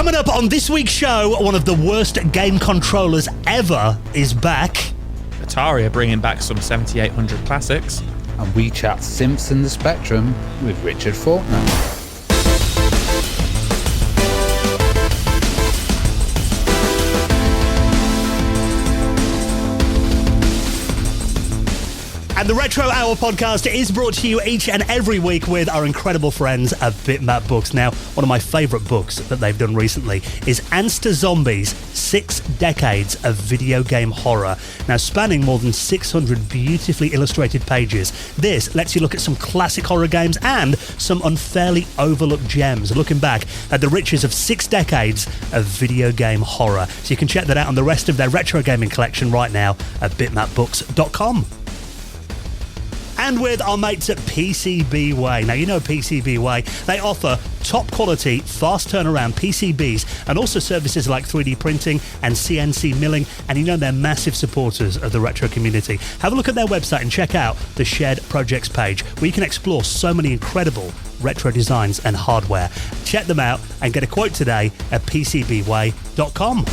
Coming up on this week's show, one of the worst game controllers ever is back. Atari are bringing back some 7800 classics. And we chat synths and the Spectrum with Richard Faulkner. And the Retro Hour podcast is brought to you each and every week with our incredible friends at Bitmap Books. Now, one of my favourite books that they've done recently is Ants to Zombies, 6 Decades of Video Game Horror. Now, spanning more than 600 beautifully illustrated pages, this lets you look at some classic horror games and some unfairly overlooked gems, looking back at the riches of 6 decades of video game horror. So you can check that out on the rest of their retro gaming collection right now at bitmapbooks.com. And with our mates at PCBWay. Now, you know PCBWay, they offer top quality, fast turnaround PCBs and also services like 3D printing and CNC milling. And you know they're massive supporters of the retro community. Have a look at their website and check out the Shared Projects page where you can explore so many incredible retro designs and hardware. Check them out and get a quote today at PCBWay.com.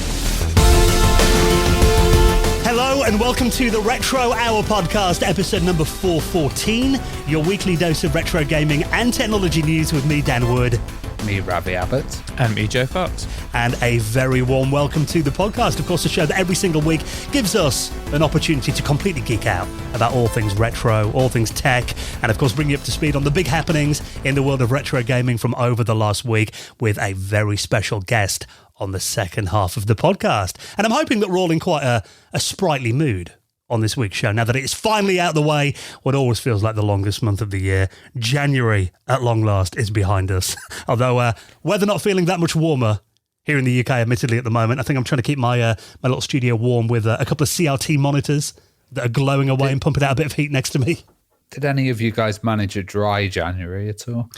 Hello and welcome to the Retro Hour podcast, episode number 414, your weekly dose of retro gaming and technology news with me, Dan Wood. Me, Ravi Abbott. And me, Joe Fox. And a very warm welcome to the podcast. Of course, a show that every single week gives us an opportunity to completely geek out about all things retro, all things tech, and of course bring you up to speed on the big happenings in the world of retro gaming from over the last week with a very special guest on the second half of the podcast. And I'm hoping that we're all in quite a sprightly mood on this week's show, now that it's finally out the way, what always feels like the longest month of the year. January, at long last, is behind us. Although weather not feeling that much warmer here in the UK, admittedly, at the moment. I think I'm trying to keep my little studio warm with a couple of CRT monitors that are glowing away and pumping out a bit of heat next to me. Did any of you guys manage a dry January at all?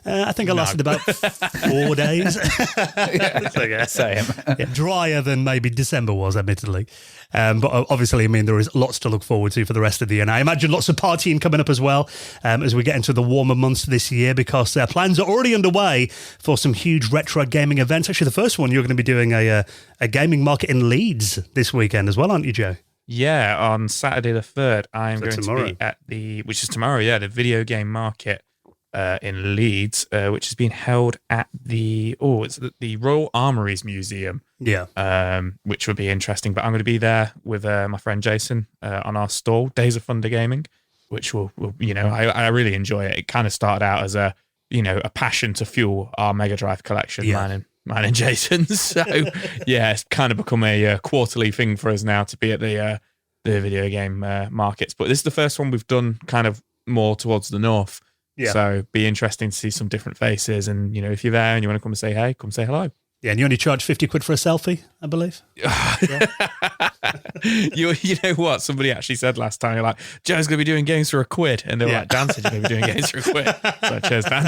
I think I lasted about 4 days. Yeah, same. Yeah, drier than maybe December was, admittedly. But obviously, I mean, there is lots to look forward to for the rest of the year. And I imagine lots of partying coming up as well as we get into the warmer months this year, because plans are already underway for some huge retro gaming events. Actually, the first one, you're going to be doing a gaming market in Leeds this weekend as well, aren't you, Joe? Yeah, on Saturday the 3rd, I'm going tomorrow. to be at which is tomorrow, the video game market in Leeds, which is being held at it's the Royal Armouries Museum. Yeah. Which would be interesting. But I'm going to be there with my friend Jason on our stall, Days of Thunder Gaming, which will I really enjoy it. It kind of started out as a passion to fuel our Mega Drive collection, mine and Jason's. So yeah, it's kind of become a quarterly thing for us now to be at the video game markets. But this is the first one we've done kind of more towards the north. Yeah. So be interesting to see some different faces. And if you're there and you want to come and say hey, come say hello. Yeah, and you only charge 50 quid for a selfie, I believe. You know what? Somebody actually said last time, you're like, Joe's going to be doing games for £1. And they were like, Dan said you're going to be doing games for £1. So cheers, Dan.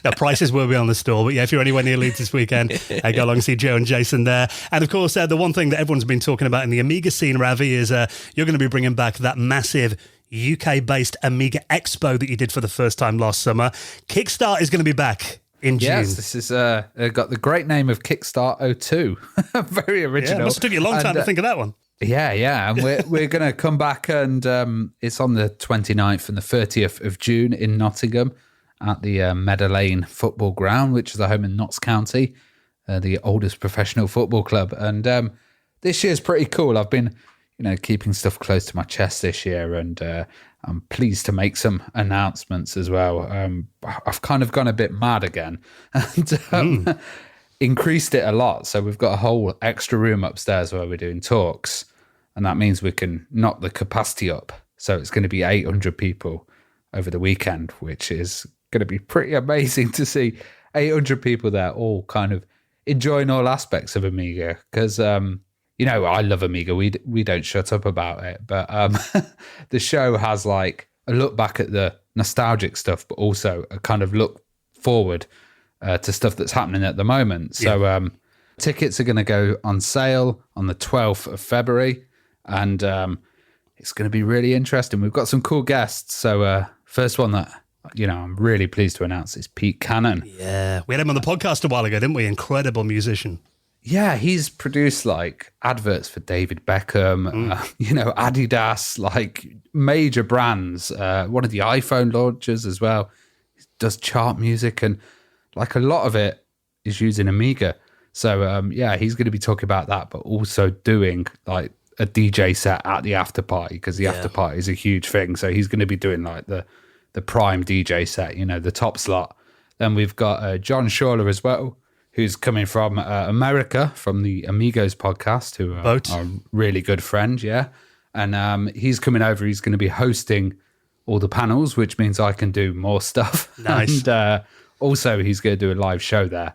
The prices will be on the store. But yeah, if you're anywhere near Leeds this weekend, go along and see Joe and Jason there. And of course, the one thing that everyone's been talking about in the Amiga scene, Ravi, is you're going to be bringing back that massive UK-based Amiga Expo that you did for the first time last summer. Kickstart is going to be back in June. Yes, this is got the great name of Kickstart 02. Very original. Yeah, it must have took you a long time to think of that one. Yeah. And we're going to come back, and it's on the 29th and the 30th of June in Nottingham at the Meadow Lane Football Ground, which is a home in Notts County, the oldest professional football club. And this year's pretty cool. I've been keeping stuff close to my chest this year, and I'm pleased to make some announcements as well. I've kind of gone a bit mad again and increased it a lot. So we've got a whole extra room upstairs where we're doing talks, and that means we can knock the capacity up. So it's going to be 800 people over the weekend, which is going to be pretty amazing to see 800 people there all kind of enjoying all aspects of Amiga, because I love Amiga. We don't shut up about it. But the show has like a look back at the nostalgic stuff, but also a kind of look forward to stuff that's happening at the moment. So tickets are going to go on sale on the 12th of February. And it's going to be really interesting. We've got some cool guests. So first one that I'm really pleased to announce is Pete Cannon. Yeah, we had him on the podcast a while ago, didn't we? Incredible musician. Yeah, he's produced like adverts for David Beckham, Adidas, like major brands. One of the iPhone launchers as well. He does chart music, and like a lot of it is using Amiga. So he's going to be talking about that, but also doing like a DJ set at the after party, because the after party is a huge thing. So he's going to be doing like the prime DJ set, the top slot. Then we've got John Schaller as well, who's coming from America, from the Amigos podcast, who are a really good friend, yeah. And he's coming over. He's going to be hosting all the panels, which means I can do more stuff. Nice. And also, he's going to do a live show there.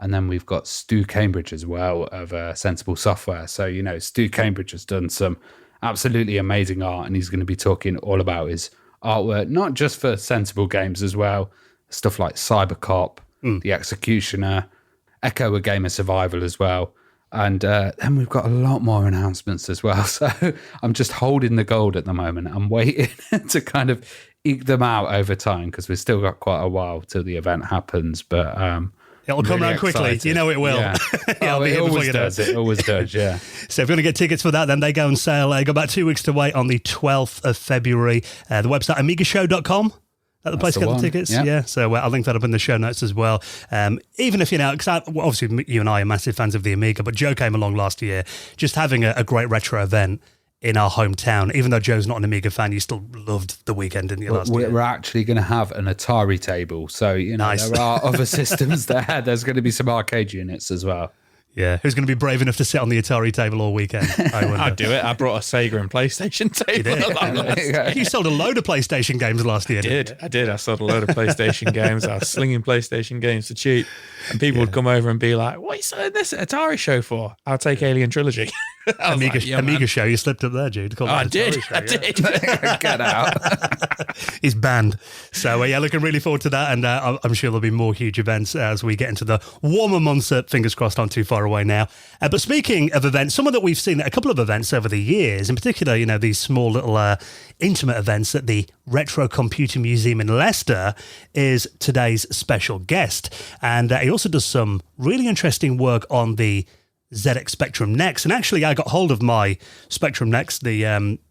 And then we've got Stu Cambridge as well of Sensible Software. So, Stu Cambridge has done some absolutely amazing art, and he's going to be talking all about his artwork, not just for Sensible games as well, stuff like Cybercop, The Executioner, Echo, a Game of Survival as well. And then we've got a lot more announcements as well. So I'm just holding the gold at the moment. I'm waiting to kind of eke them out over time, because we've still got quite a while till the event happens. But it'll come around quickly. Excited. You know it will. Yeah. It always does. It always does, yeah. So if you want to get tickets for that, then they go on sale. Got about 2 weeks to wait on the 12th of February. The website, amigashow.com. At the place to get the tickets, yeah. So I'll link that up in the show notes as well. Even if because obviously you and I are massive fans of the Amiga, but Joe came along last year, just having a great retro event in our hometown. Even though Joe's not an Amiga fan, you still loved the weekend, didn't you, last year? We're actually going to have an Atari table, so nice. There are other systems there. There's going to be some arcade units as well. Yeah, who's going to be brave enough to sit on the Atari table all weekend? I'd do it. I brought a Sega and PlayStation table. You sold a load of PlayStation games last year, didn't you? I did. I sold a load of PlayStation games. I was slinging PlayStation games to cheap. And people would come over and be like, what are you selling this Atari show for? I'll take Alien Trilogy. Amiga show, you slipped up there, Jude. I did. Get out. He's banned. So, looking really forward to that. And I'm sure there'll be more huge events as we get into the warmer months that, fingers crossed, aren't too far away now. But speaking of events, someone that we've seen at a couple of events over the years, in particular, these small little intimate events at the Retro Computer Museum in Leicester, is today's special guest. And he also does some really interesting work on the ZX Spectrum Next. And actually, I got hold of my Spectrum Next, the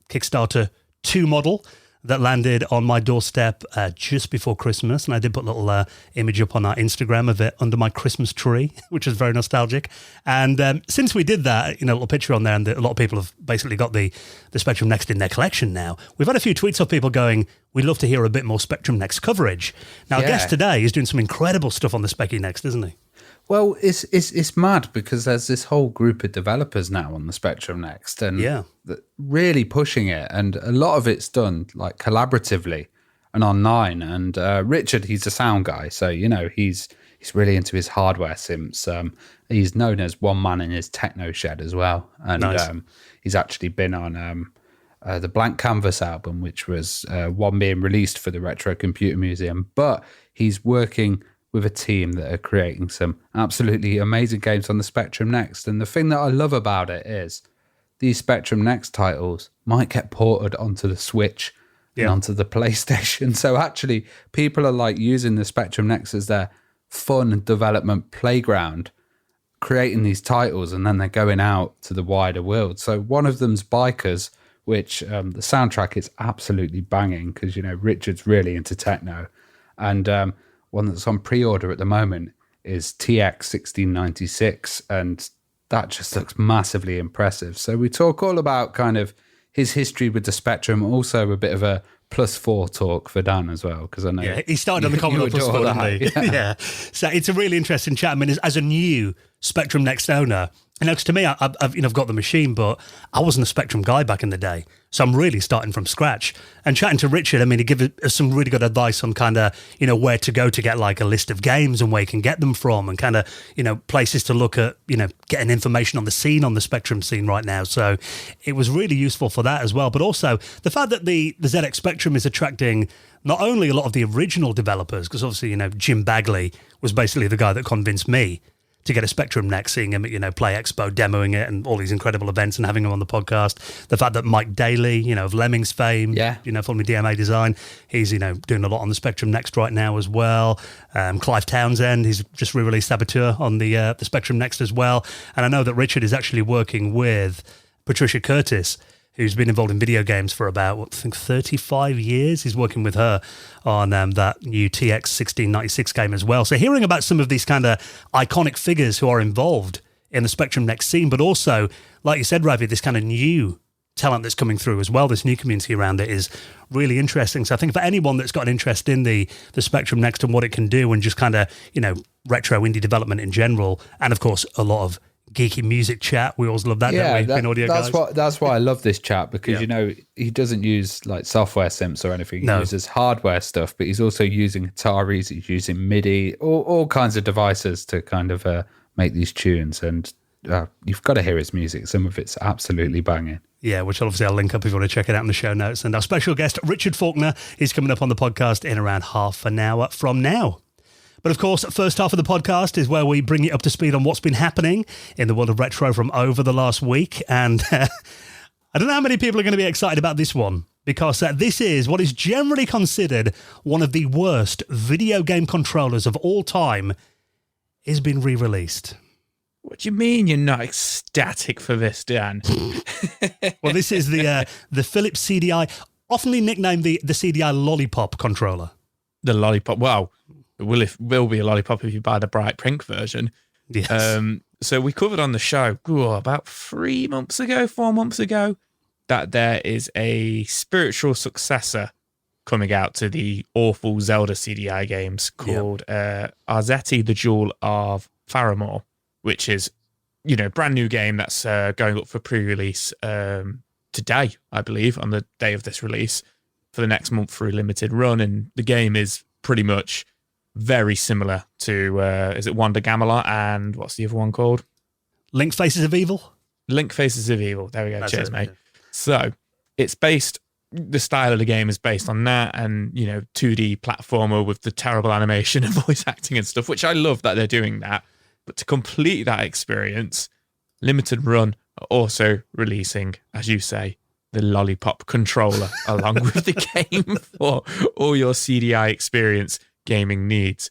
Kickstarter 2 model that landed on my doorstep just before Christmas. And I did put a little image up on our Instagram of it under my Christmas tree, which was very nostalgic. And since we did that, a little picture on there, and a lot of people have basically got the Spectrum Next in their collection now. We've had a few tweets of people going, we'd love to hear a bit more Spectrum Next coverage. Now, our guest today is doing some incredible stuff on the Specky Next, isn't he? Well, it's mad, because there's this whole group of developers now on the Spectrum Next, and really pushing it, and a lot of it's done like collaboratively and online. And Richard, he's a sound guy, so he's really into his hardware synths. He's known as one man in his techno shed as well, and nice. He's actually been on the Blank Canvas album, which was one being released for the Retro Computer Museum, but he's working with a team that are creating some absolutely amazing games on the Spectrum Next. And the thing that I love about it is these Spectrum Next titles might get ported onto the Switch and onto the PlayStation. So actually, people are like using the Spectrum Next as their fun development playground, creating these titles, and then they're going out to the wider world. So one of them's Bikers, which the soundtrack is absolutely banging, because, Richard's really into techno. And one that's on pre-order at the moment is TX 1696, and that just looks massively impressive. So we talk all about kind of his history with the Spectrum, also a bit of a +4 talk for Dan as well, because I know he started on the Commodore +4, didn't he? Yeah. So it's a really interesting chat. I mean, as a new Spectrum Next owner, because to me, I've got the machine, but I wasn't a Spectrum guy back in the day. So I'm really starting from scratch. And chatting to Richard, he gave us some really good advice on kind of, where to go to get like a list of games and where you can get them from, and kind of, places to look at, getting information on the scene, on the Spectrum scene right now. So it was really useful for that as well. But also the fact that the ZX Spectrum is attracting not only a lot of the original developers, because obviously, Jim Bagley was basically the guy that convinced me to get a Spectrum Next, seeing him at, Play Expo, demoing it and all these incredible events and having him on the podcast. The fact that Mike Daly, of Lemmings fame, from the DMA design, he's, doing a lot on the Spectrum Next right now as well. Clive Townsend, he's just re-released Saboteur on the Spectrum Next as well. And I know that Richard is actually working with Patricia Curtis, who's been involved in video games for about, 35 years. He's working with her on that new TX 1696 game as well. So hearing about some of these kind of iconic figures who are involved in the Spectrum Next scene, but also, like you said, Ravi, this kind of new talent that's coming through as well, this new community around it is really interesting. So I think for anyone that's got an interest in the Spectrum Next and what it can do and just kind of, retro indie development in general, and of course a lot of geeky music chat. We always love that, don't we? In audio guys. That's why I love this chat, because he doesn't use like software synths or anything. He uses hardware stuff, but he's also using Ataris, he's using MIDI, all kinds of devices to kind of make these tunes. And you've got to hear his music. Some of it's absolutely banging. Yeah, which obviously I'll link up if you want to check it out in the show notes. And our special guest, Richard Faulkner, is coming up on the podcast in around half an hour from now. But of course, first half of the podcast is where we bring you up to speed on what's been happening in the world of retro from over the last week. And I don't know how many people are going to be excited about this one, because this is what is generally considered one of the worst video game controllers of all time is being re-released. What do you mean you're not ecstatic for this, Dan? Well, this is the Philips CDI, oftenly nicknamed the CDI Lollipop controller. The Lollipop, wow. It will be a lollipop if you buy the bright pink version. Yes. So we covered on the show about 4 months ago, that there is a spiritual successor coming out to the awful Zelda CDI games called Arzetti, the Jewel of Faramore, which is, brand new game that's going up for pre-release today, I believe, on the day of this release, for the next month for a limited run. And the game is pretty much very similar to, is it Wonder Gamelot and what's the other one called? Link Faces of Evil? Link Faces of Evil. There we go. That's Cheers, it, mate. yeah. So the style of the game is based on that, and, 2D platformer with the terrible animation and voice acting and stuff, which I love that they're doing that. But to complete that experience, limited run are also releasing, as you say, the Lollipop controller along with the game for all your CDI experience gaming needs.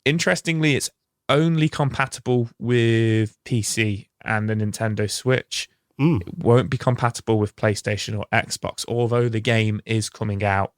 Interestingly, it's only compatible with PC and the Nintendo Switch. It won't be compatible with PlayStation or Xbox, although the game is coming out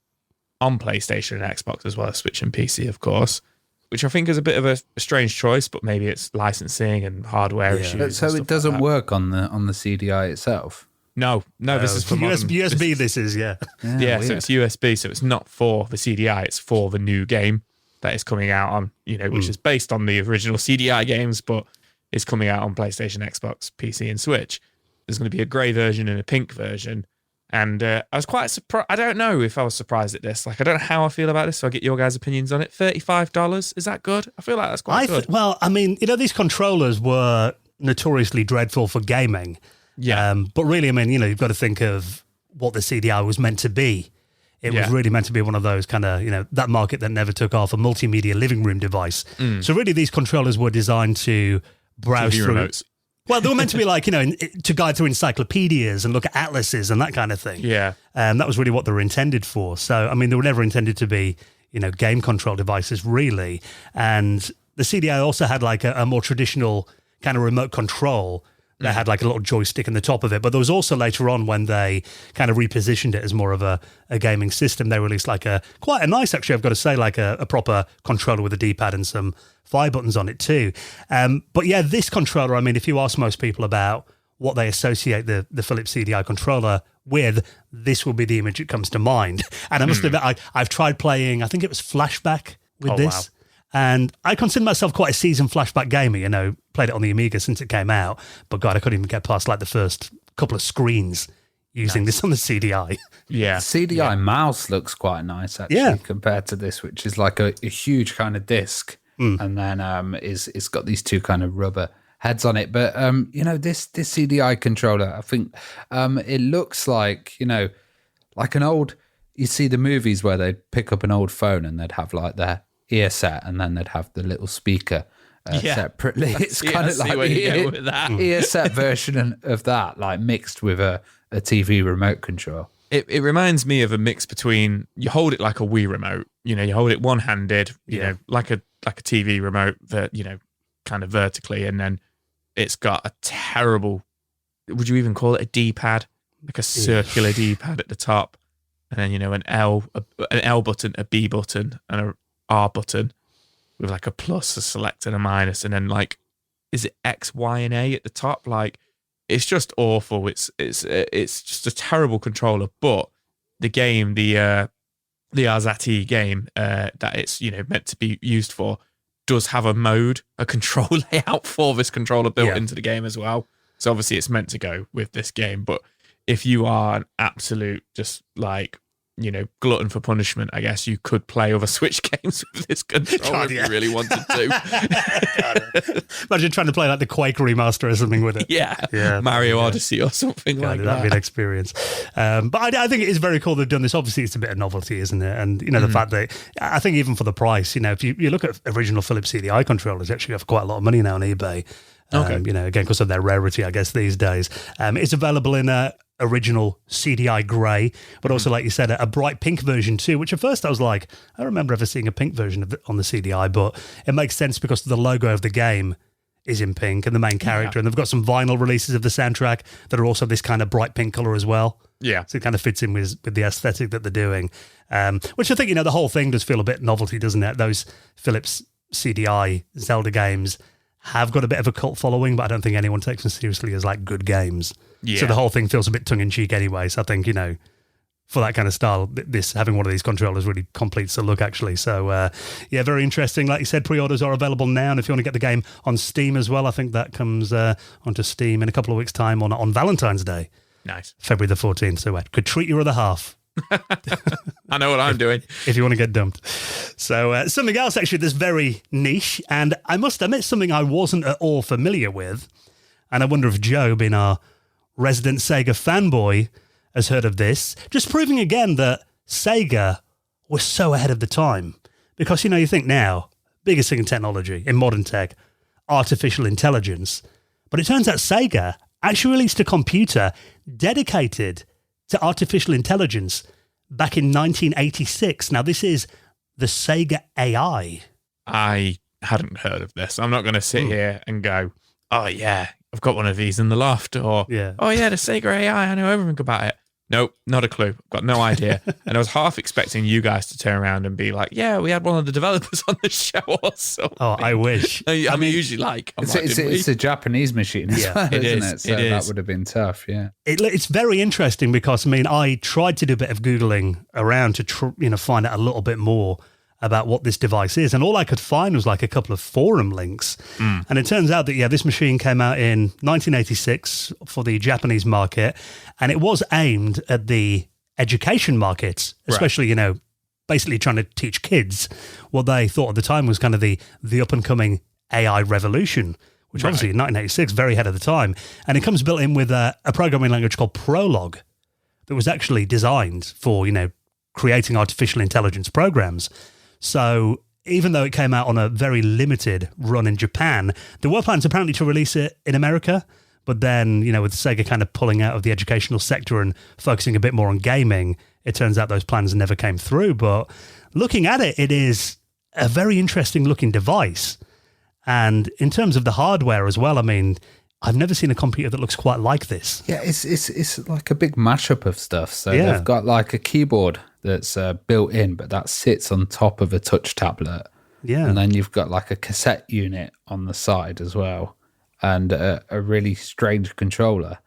on PlayStation and Xbox as well as Switch and PC, of course, which I think is a bit of a strange choice, but maybe it's licensing and hardware issues. So it doesn't work on the CDI itself? No, this is for USB. This is, so it's USB, so it's not for the CDI, it's for the new game that is coming out on, which is based on the original CDI games, but is coming out on PlayStation, Xbox, PC, and Switch. There's going to be a grey version and a pink version. And I was quite surprised. I don't know if I was surprised at this. Like, I don't know how I feel about this, so I'll get your guys' opinions on it. $35, is that good? I feel like that's quite good. Well, I mean, these controllers were notoriously dreadful for gaming. Yeah. But really, I mean, you've got to think of what the CDI was meant to be. It was really meant to be one of those kind of, that market that never took off, a multimedia living room device. So really, these controllers were designed to browse TV through. Remotes. Well, they were meant to be like, to guide through encyclopedias and look at atlases and that kind of thing. Yeah. That was really what they were intended for. So, I mean, they were never intended to be, game control devices, really. And the CDI also had like a more traditional kind of remote control that had like a little joystick in the top of it. But there was also later on, when they kind of repositioned it as more of a gaming system, they released like quite a nice, actually, I've got to say, like a proper controller with a D-pad and some fire buttons on it too. But yeah, this controller, I mean, if you ask most people about what they associate the Philips CDI controller with, this will be the image that comes to mind. And I must admit, I've tried playing, I think it was Flashback with this. Wow. And I consider myself quite a seasoned Flashback gamer, played it on the Amiga since it came out. But God, I couldn't even get past like the first couple of screens using this on the CDI. Yeah. CDI mouse looks quite nice, actually, compared to this, which is like a huge kind of disc. And then it's got these two kind of rubber heads on it. But, this CDI controller, I think it looks like, like an old, you see the movies where they'd pick up an old phone and they'd have like their ear set and then they'd have the little speaker separately. It's kind of like with that. ESET version of that, like mixed with a TV remote control. It reminds me of a mix between, you hold it like a Wii remote, you hold it one-handed, you know, like a TV remote that, kind of vertically, and then it's got a terrible, would you even call it a D-pad? Like a circular D-pad at the top, and then, an L button, a B button, and a R button with like a plus, a select, and a minus, and then like, is it X, Y, and A at the top? Like, it's just awful. It's just a terrible controller. But the game, the Arzati game that it's meant to be used for, does have a control layout for this controller built into the game as well. So obviously it's meant to go with this game. But if you are an absolute just like, glutton for punishment, I guess you could play other Switch games with this controller if you really wanted to. Imagine trying to play like the Quake remaster or something with it. Yeah. Mario Odyssey or something like that. That'd be an experience. But I think it is very cool they've done this. Obviously, it's a bit of novelty, isn't it? And, the fact that, I think even for the price, if you look at original Philips CDI controllers, actually have quite a lot of money now on eBay. Okay. Again, because of their rarity, I guess, these days. It's available in original CDI grey, but also, like you said, a bright pink version too, which at first I was like, I remember ever seeing a pink version of it on the CDI, but it makes sense because the logo of the game is in pink and the main character, and they've got some vinyl releases of the soundtrack that are also this kind of bright pink colour as well. Yeah. So it kind of fits in with the aesthetic that they're doing, which I think, the whole thing does feel a bit novelty, doesn't it? Those Philips CDI Zelda games have got a bit of a cult following, but I don't think anyone takes them seriously as like good games. Yeah. So the whole thing feels a bit tongue-in-cheek anyway. So I think, for that kind of style, this having one of these controllers really completes the look, actually. So, very interesting. Like you said, pre-orders are available now, and if you want to get the game on Steam as well, I think that comes onto Steam in a couple of weeks' time on Valentine's Day. Nice. February the 14th. So could treat your other half. I know what I'm doing. If you want to get dumped. So something else, actually, that's very niche, and I must admit something I wasn't at all familiar with, and I wonder if Joe, being our resident Sega fanboy, has heard of this, just proving again that Sega was so ahead of the time. Because, you think now, biggest thing in technology, in modern tech, artificial intelligence. But it turns out Sega actually released a computer dedicated to artificial intelligence back in 1986. Now, this is the Sega AI. I hadn't heard of this. I'm not going to sit here and go, oh, yeah, I've got one of these in the loft, or, oh, yeah, the Sega AI, I know everything about it. Nope, not a clue. Got no idea. And I was half expecting you guys to turn around and be like, yeah, we had one of the developers on the show or something. Oh, I wish. I mean, usually it's a Japanese machine as well, isn't it? So that would have been tough, yeah. It's very interesting because, I tried to do a bit of Googling around to find out a little bit more about what this device is, and all I could find was like a couple of forum links. And it turns out that this machine came out in 1986 for the Japanese market, and it was aimed at the education market, especially basically trying to teach kids what they thought at the time was kind of the up and coming AI revolution, which obviously in 1986 very ahead of the time. And it comes built in with a programming language called Prolog that was actually designed for creating artificial intelligence programs. So even though it came out on a very limited run in Japan, there were plans apparently to release it in America. But then, with Sega kind of pulling out of the educational sector and focusing a bit more on gaming, it turns out those plans never came through. But looking at it, it is a very interesting looking device. And in terms of the hardware as well, I've never seen a computer that looks quite like this. Yeah, it's like a big mashup of stuff. So they've got like a keyboard that's built in, but that sits on top of a touch tablet. Yeah. And then you've got like a cassette unit on the side as well, and a really strange controller.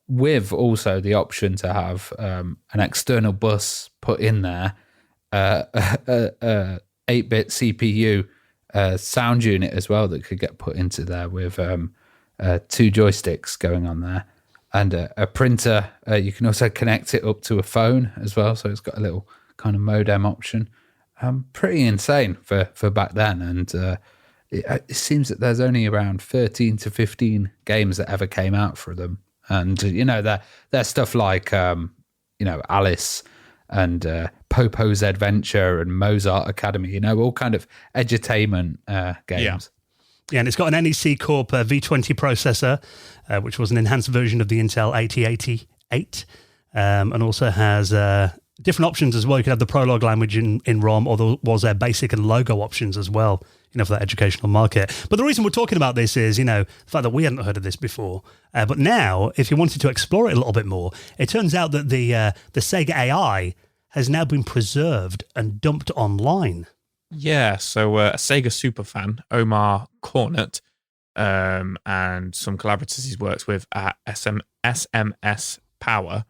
With also the option to have an external bus put in there, a 8-bit CPU sound unit as well that could get put into there with 2 joysticks going on there, and a printer. You can also connect it up to a phone as well, so it's got a little kind of modem option. Pretty insane for back then, and it seems that there's only around 13 to 15 games that ever came out for them, and they're stuff like Alice and Popo's Adventure and Mozart Academy, all kind of edutainment games. Yeah, and it's got an NEC Corp V20 processor, which was an enhanced version of the Intel 8088, and also has different options as well. You can have the Prolog language in ROM, or there was basic and logo options as well, for that educational market. But the reason we're talking about this is, the fact that we hadn't heard of this before. But now, if you wanted to explore it a little bit more, it turns out that the Sega AI has now been preserved and dumped online. Yeah, so a Sega superfan, Omar Cornett, and some collaborators he's worked with at SMS Power,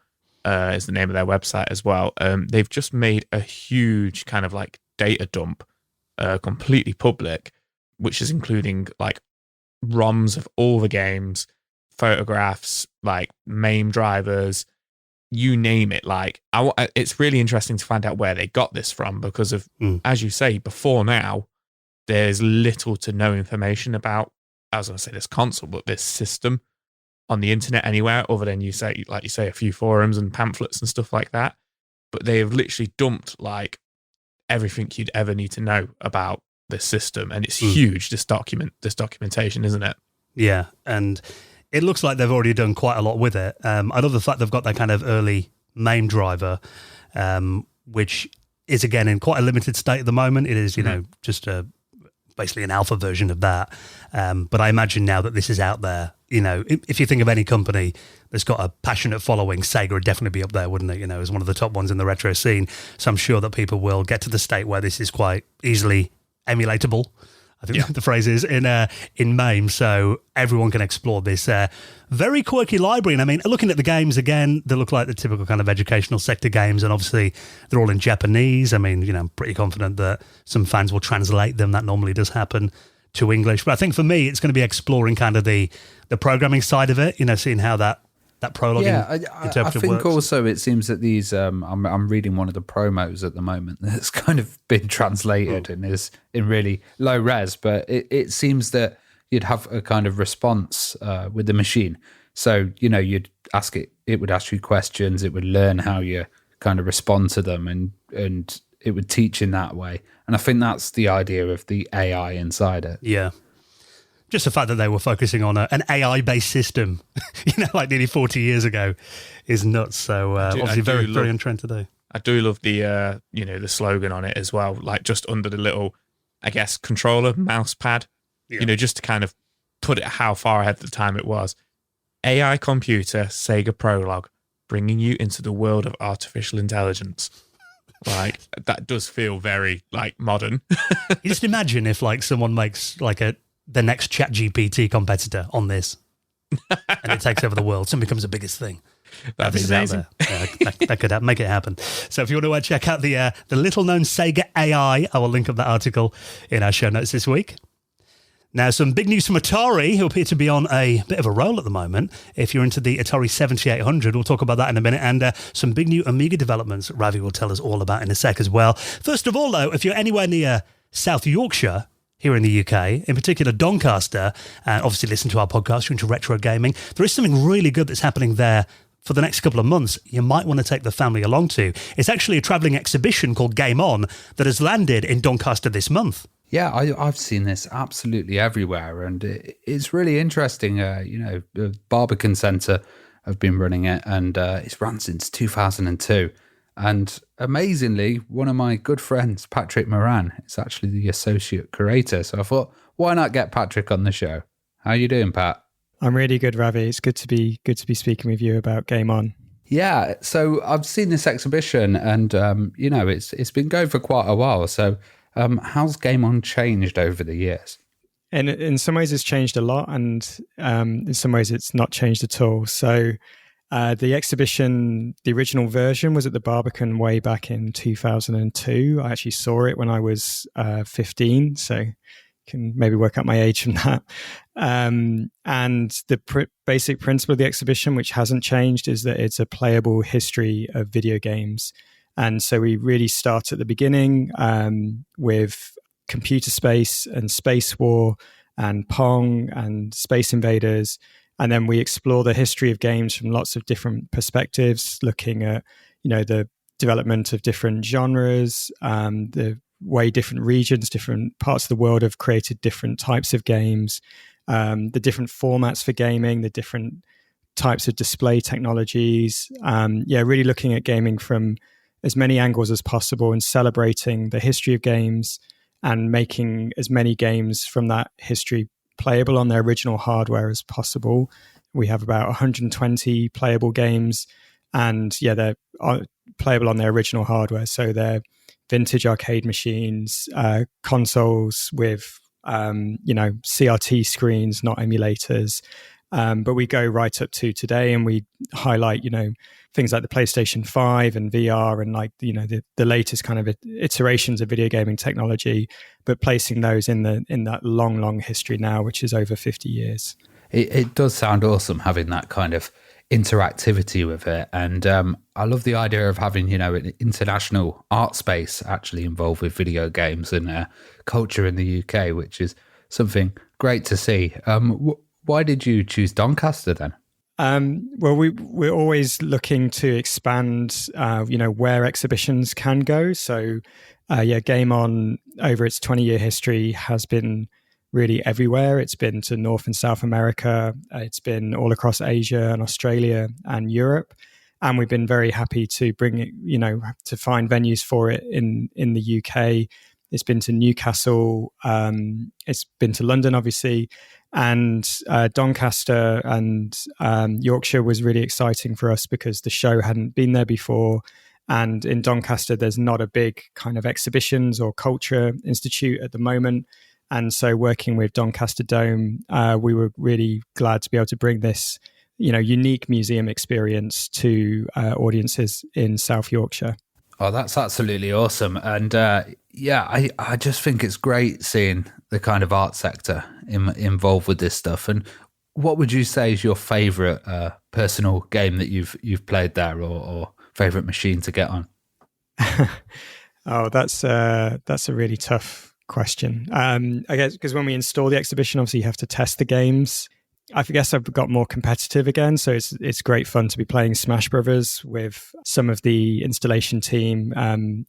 is the name of their website as well. They've just made a huge kind of like data dump, completely public, which is including like ROMs of all the games, photographs, like MAME drivers, you name it. Like, it's really interesting to find out where they got this from, because of, as you say, before now, there's little to no information about, I was going to say this console, but this system on the internet anywhere, other than a few forums and pamphlets and stuff like that. But they have literally dumped like everything you'd ever need to know about this system, and it's huge. This documentation, isn't it? Yeah, and it looks like they've already done quite a lot with it. I love the fact they've got that kind of early MAME driver, which is again in quite a limited state at the moment. It is, just basically an alpha version of that. But I imagine now that this is out there, if you think of any company that's got a passionate following, Sega would definitely be up there, wouldn't it? As one of the top ones in the retro scene. So I'm sure that people will get to the state where this is quite easily emulatable, I think the phrase is, in MAME, so everyone can explore this very quirky library. And I mean, looking at the games again, they look like the typical kind of educational sector games, and obviously they're all in Japanese. I mean, I'm pretty confident that some fans will translate them. That normally does happen to English. But I think for me, it's going to be exploring kind of the programming side of it, seeing how that Prolog interpreter I think works. Also it seems that these, I'm reading one of the promos at the moment that's kind of been translated and is in really low res, but it seems that you'd have a kind of response with the machine. So, you'd ask it would ask you questions, it would learn how you kind of respond to them, and it would teach in that way. And I think that's the idea of the AI inside it. Yeah. Just the fact that they were focusing on an AI-based system, like nearly 40 years ago, is nuts. So obviously very on trend today. I do love the the slogan on it as well, like just under the little, I guess, controller mouse pad, just to kind of put it how far ahead of the time it was. AI computer Sega Prolog, bringing you into the world of artificial intelligence. Like, that does feel very like modern. You just imagine if like someone makes like the next ChatGPT competitor on this, and it takes over the world. Someone becomes the biggest thing. That'd be amazing. That could make it happen. So if you want to check out the little-known Sega AI, I will link up that article in our show notes this week. Now, some big news from Atari, who appear to be on a bit of a roll at the moment. If you're into the Atari 7800, we'll talk about that in a minute, and some big new Amiga developments Ravi will tell us all about in a sec as well. First of all, though, if you're anywhere near South Yorkshire, here in the UK, in particular Doncaster, and obviously listen to our podcast, you're into retro gaming, there is something really good that's happening there for the next couple of months you might want to take the family along to. It's actually a travelling exhibition called Game On that has landed in Doncaster this month. Yeah, I've seen this absolutely everywhere, and it's really interesting. The Barbican Centre have been running it, and it's run since 2002. And amazingly, one of my good friends, Patrick Moran, is actually the associate curator. So I thought, why not get Patrick on the show? How you doing, Pat? I'm really good, Ravi. It's good to be speaking with you about Game On. Yeah, so I've seen this exhibition, and it's been going for quite a while. So how's Game On changed over the years? And in some ways, it's changed a lot, and in some ways, it's not changed at all. So the exhibition, the original version, was at the Barbican way back in 2002. I actually saw it when I was 15, so you can maybe work out my age from that. And the basic principle of the exhibition, which hasn't changed, is that it's a playable history of video games. And so we really start at the beginning with Computer Space and Space War and Pong and Space Invaders. And then we explore the history of games from lots of different perspectives, looking at, the development of different genres, the way different regions, different parts of the world have created different types of games, the different formats for gaming, the different types of display technologies. Really looking at gaming from as many angles as possible and celebrating the history of games and making as many games from that history playable on their original hardware as possible. We have about 120 playable games, and they're playable on their original hardware. So they're vintage arcade machines, consoles with CRT screens, not emulators. But we go right up to today, and we highlight things like the PlayStation 5 and VR, and the latest kind of iterations of video gaming technology, but placing those in that long history now, which is over 50 years. It does sound awesome having that kind of interactivity with it, and I love the idea of having an international art space actually involved with video games and culture in the UK, which is something great to see. Why did you choose Doncaster then? Well, we're always looking to expand, where exhibitions can go. So, Game On, over its 20-year history, has been really everywhere. It's been to North and South America. It's been all across Asia and Australia and Europe. And we've been very happy to bring it, to find venues for it in the UK. It's been to Newcastle. It's been to London, obviously. And Doncaster and Yorkshire was really exciting for us because the show hadn't been there before. And in Doncaster, there's not a big kind of exhibitions or culture institute at the moment. And so working with Doncaster Dome, we were really glad to be able to bring this, unique museum experience to audiences in South Yorkshire. Oh, that's absolutely awesome. And I just think it's great seeing the kind of art sector involved with this stuff. And what would you say is your favourite personal game that you've played there, or favourite machine to get on? Oh, that's a really tough question. I guess because when we install the exhibition, obviously you have to test the games. I guess I've got more competitive again, so it's great fun to be playing Smash Brothers with some of the installation team, and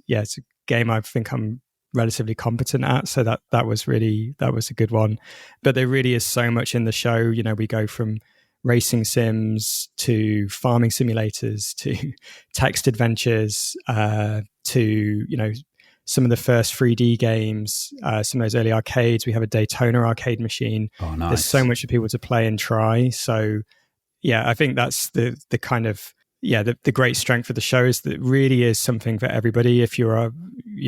it's a game I think I'm relatively competent at. So that was a good one. But there really is so much in the show. We go from racing sims to farming simulators to text adventures to some of the first 3D games, some of those early arcades. We have a Daytona arcade machine. Oh, nice. There's so much for people to play and try. So, I think that's the kind of, the great strength of the show is that it really is something for everybody. If you're,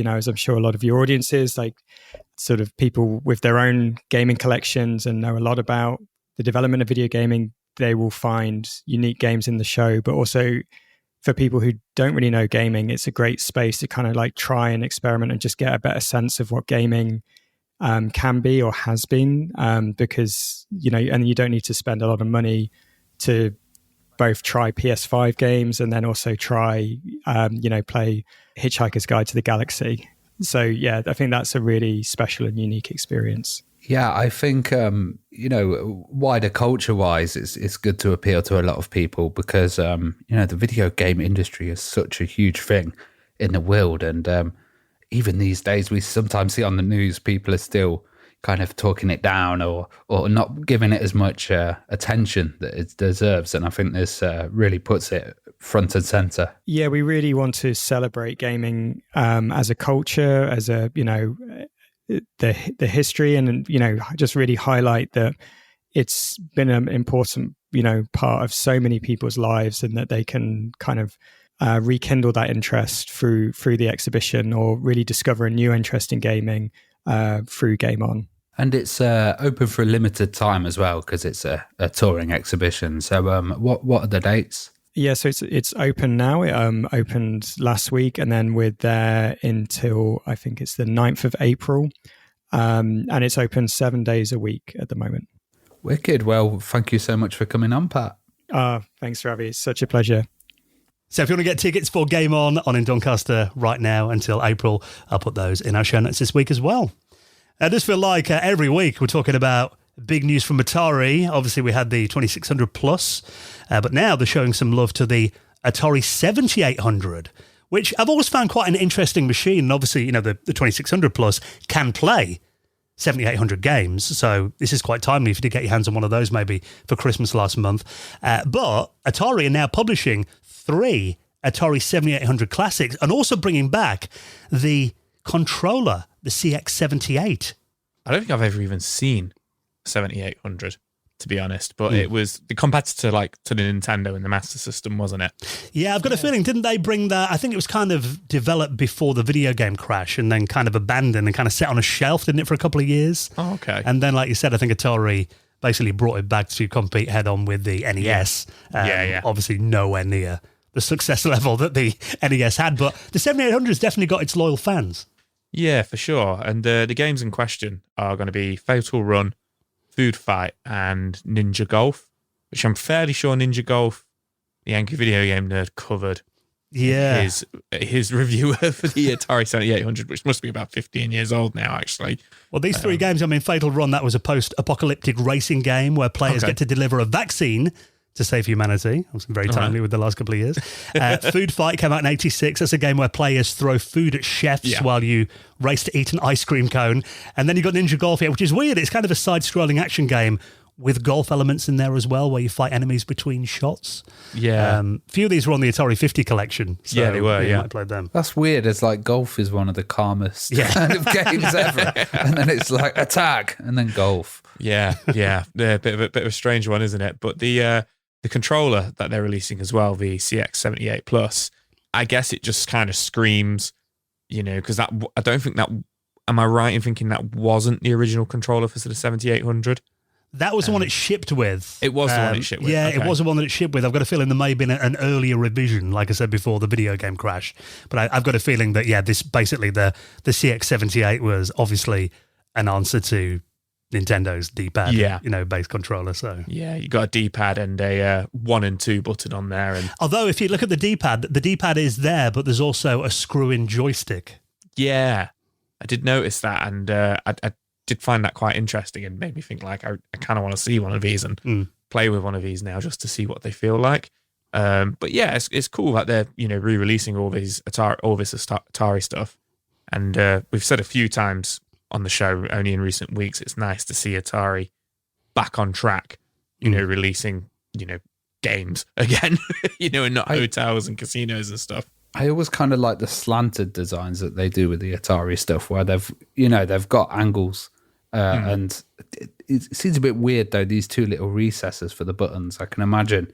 as I'm sure a lot of your audience is, like sort of people with their own gaming collections and know a lot about the development of video gaming, they will find unique games in the show, but also for people who don't really know gaming, it's a great space to kind of like try and experiment and just get a better sense of what gaming can be or has been, because, and you don't need to spend a lot of money to both try PS5 games and then also try, play Hitchhiker's Guide to the Galaxy. So, I think that's a really special and unique experience. Yeah, I think, wider culture-wise, it's good to appeal to a lot of people because, the video game industry is such a huge thing in the world. And even these days, we sometimes see on the news, people are still kind of talking it down or not giving it as much attention that it deserves. And I think this really puts it front and center. Yeah, we really want to celebrate gaming as a culture, as a, the history, and just really highlight that it's been an important part of so many people's lives, and that they can kind of rekindle that interest through the exhibition, or really discover a new interest in gaming through Game On. And it's open for a limited time as well, because it's a touring exhibition. So what are the dates? Yeah, so it's open now. It opened last week, and then we're there until I think it's the 9th of April. And it's open 7 days a week at the moment. Wicked. Well, thank you so much for coming on, Pat. Thanks, Ravi. It's such a pleasure. So if you want to get tickets for Game On in Doncaster right now until April, I'll put those in our show notes this week as well. I just feel like every week we're talking about big news from Atari. Obviously, we had the 2600 Plus, but now they're showing some love to the Atari 7800, which I've always found quite an interesting machine. And obviously, you know, the 2600 Plus can play 7800 games. So this is quite timely if you did get your hands on one of those maybe for Christmas last month. But Atari are now publishing 3 Atari 7800 classics and also bringing back the controller, the CX78. I don't think I've ever even seen 7800, to be honest, but it was the competitor to the Nintendo in the Master System, wasn't it? Yeah, I've got a feeling, didn't they bring that? I think it was kind of developed before the video game crash and then kind of abandoned and kind of set on a shelf, didn't it, for a couple of years? Oh, okay. And then, like you said, I think Atari basically brought it back to compete head on with the NES. Yeah. Obviously nowhere near the success level that the NES had, but the 7800 has definitely got its loyal fans. Yeah, for sure. And the games in question are going to be Fatal Run, Food Fight, and Ninja Golf, which I'm fairly sure Ninja Golf, the Yankee Video Game Nerd, covered. Yeah. His reviewer for the Atari 7800, which must be about 15 years old now, actually. Well, these 3 games, I mean, Fatal Run, that was a post-apocalyptic racing game where players get to deliver a vaccine to save humanity. I was very timely with the last couple of years. Food Fight came out in 86. That's a game where players throw food at chefs while you race to eat an ice cream cone. And then you've got Ninja Golf here, which is weird. It's kind of a side-scrolling action game with golf elements in there as well, where you fight enemies between shots. Yeah. A few of these were on the Atari 50 collection. So yeah, they were, you might have played them. That's weird. It's like golf is one of the calmest kind of games ever. And then it's like attack and then golf. Yeah. A bit of a strange one, isn't it? But the controller that they're releasing as well, the CX78 Plus, I guess it just kind of screams, you know, because I don't think that, am I right in thinking that wasn't the original controller for the 7800? That was the one it shipped with. It was the one it shipped with. Yeah, okay. It was the one that it shipped with. I've got a feeling there may have been an earlier revision, like I said before, the video game crash. But I've got a feeling that, this basically the CX78 was obviously an answer to Nintendo's D-pad, base controller. So you got a D-pad and a 1 and 2 button on there. And although if you look at the D-pad is there, but there's also a screw-in joystick. Yeah, I did notice that, and I did find that quite interesting and made me think I kind of want to see one of these and play with one of these now just to see what they feel like. But yeah, it's cool that they're re-releasing all this Atari stuff, and we've said a few times on the show only in recent weeks, it's nice to see Atari back on track, releasing games again, and not hotels and casinos and stuff. I always kind of like the slanted designs that they do with the Atari stuff, where they've got angles, and it seems a bit weird though. These 2 little recesses for the buttons. I can imagine,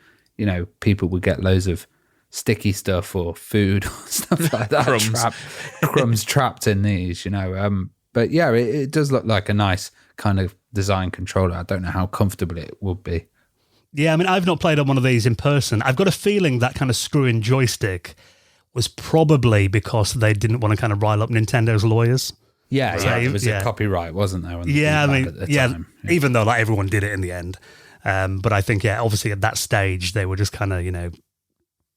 people would get loads of sticky stuff or food or stuff like that, crumbs trapped in these. But yeah, it does look like a nice kind of design controller. I don't know how comfortable it would be. Yeah, I mean, I've not played on one of these in person. I've got a feeling that kind of screw-in joystick was probably because they didn't want to kind of rile up Nintendo's lawyers. Yeah, it was a copyright, wasn't there? Even though everyone did it in the end. But I think, obviously at that stage, they were just kind of,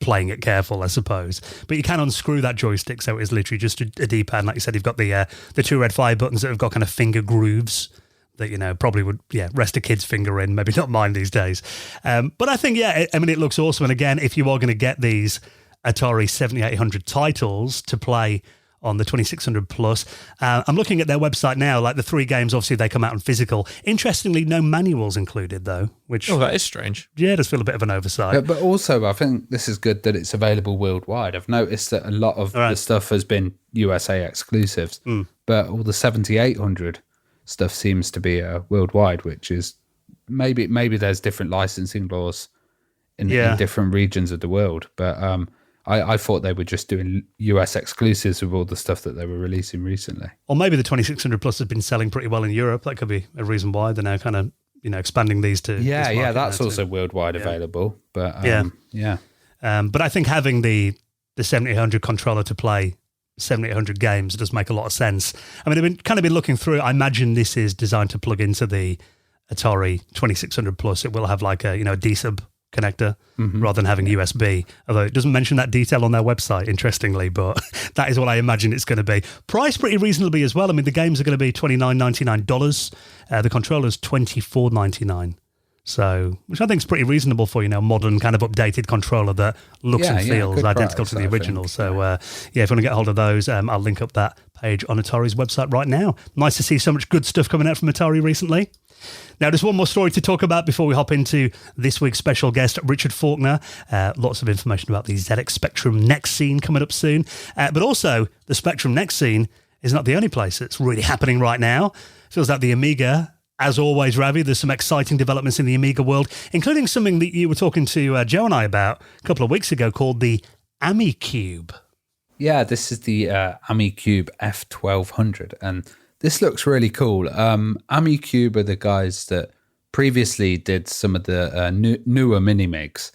playing it careful, I suppose. But you can unscrew that joystick, so it is literally just a D-pad. Like you said, you've got the 2 red fire buttons that have got kind of finger grooves that, probably would, rest a kid's finger in, maybe not mine these days. But I think, it looks awesome. And again, if you are going to get these Atari 7800 titles to play on the 2600 Plus. I'm looking at their website now, the 3 games, obviously they come out in physical. Interestingly, no manuals included though, which... Oh, that is strange. Yeah, it does feel a bit of an oversight. But also, I think this is good that it's available worldwide. I've noticed that a lot of the stuff has been USA exclusives, but all the 7800 stuff seems to be worldwide, which is maybe there's different licensing laws in different regions of the world, but... I thought they were just doing US exclusives with all the stuff that they were releasing recently. Or maybe the 2600 Plus has been selling pretty well in Europe. That could be a reason why they're now kind of, expanding these to... Yeah, that's also worldwide available. But but I think having the 7800 controller to play 7800 games does make a lot of sense. I mean, I've been looking through it. I imagine this is designed to plug into the Atari 2600 Plus. It will have a D-sub connector rather than having USB, although it doesn't mention that detail on their website, interestingly, but that is what I imagine it's going to be. Priced pretty reasonably as well. I mean, the games are going to be $29.99. The controller's $24.99. So, which I think is pretty reasonable for, modern kind of updated controller that looks and feels identical to the original. So, if you want to get hold of those, I'll link up that page on Atari's website right now. Nice to see so much good stuff coming out from Atari recently. Now, just one more story to talk about before we hop into this week's special guest, Richard Faulkner. Lots of information about the ZX Spectrum Next scene coming up soon. But also, the Spectrum Next scene is not the only place that's really happening right now. Feels like the Amiga, as always, Ravi, there's some exciting developments in the Amiga world, including something that you were talking to Joe and I about a couple of weeks ago called the AmiCube. Yeah, this is the AmiCube F1200, and this looks really cool. AmiCube are the guys that previously did some of the newer Minimigs.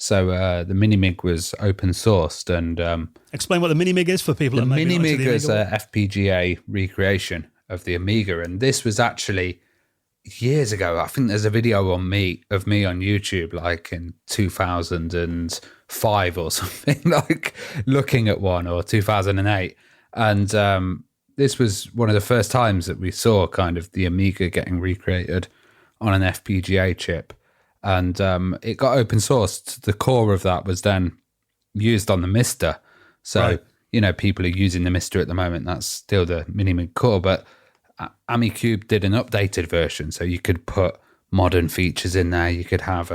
So the Minimig was open sourced, and explain what the Minimig is for people. The Minimig is a FPGA recreation of the Amiga, and this was actually years ago. I think there's a video of me on YouTube, like in 2005 or something, like looking at one, or 2008, and this was one of the first times that we saw kind of the Amiga getting recreated on an FPGA chip. And it got open sourced. The core of that was then used on the Mister. So, people are using the Mister at the moment. That's still the Minimig core. But AmiCube did an updated version. So you could put modern features in there. You could have,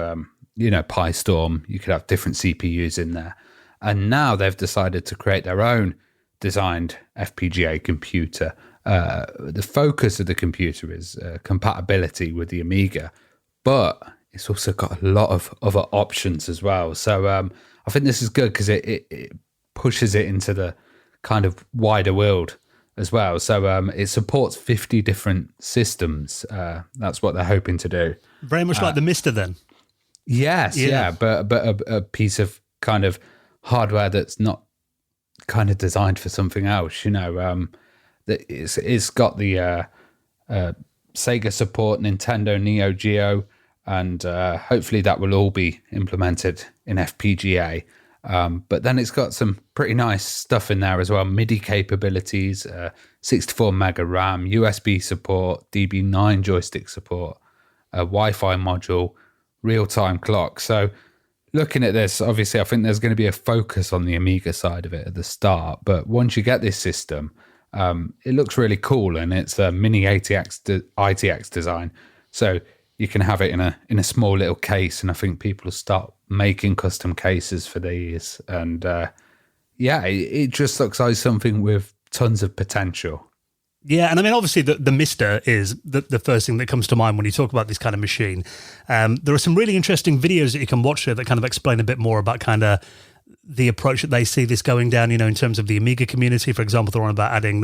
PyStorm. You could have different CPUs in there. And now they've decided to create their own designed FPGA computer. The focus of the computer is compatibility with the Amiga, but it's also got a lot of other options as well. So I think this is good because it pushes it into the kind of wider world as well. So it supports 50 different systems. That's what they're hoping to do. Very much like the Mister then. Yes, yeah, but a piece of kind of hardware that's not kind of designed for something else, that it's got the Sega support, Nintendo Neo Geo, and hopefully that will all be implemented in FPGA. But then it's got some pretty nice stuff in there as well. MIDI capabilities, 64 mega RAM, USB support, DB9 joystick support, a Wi-Fi module, real-time clock. So looking at this, obviously, I think there's going to be a focus on the Amiga side of it at the start. But once you get this system, it looks really cool, and it's a mini ITX design. So you can have it in a small little case, and I think people will start making custom cases for these. And it just looks like something with tons of potential. Yeah, and I mean, obviously, the Mister is the first thing that comes to mind when you talk about this kind of machine. There are some really interesting videos that you can watch there that kind of explain a bit more about kind of the approach that they see this going down, in terms of the Amiga community. For example, they're on about adding,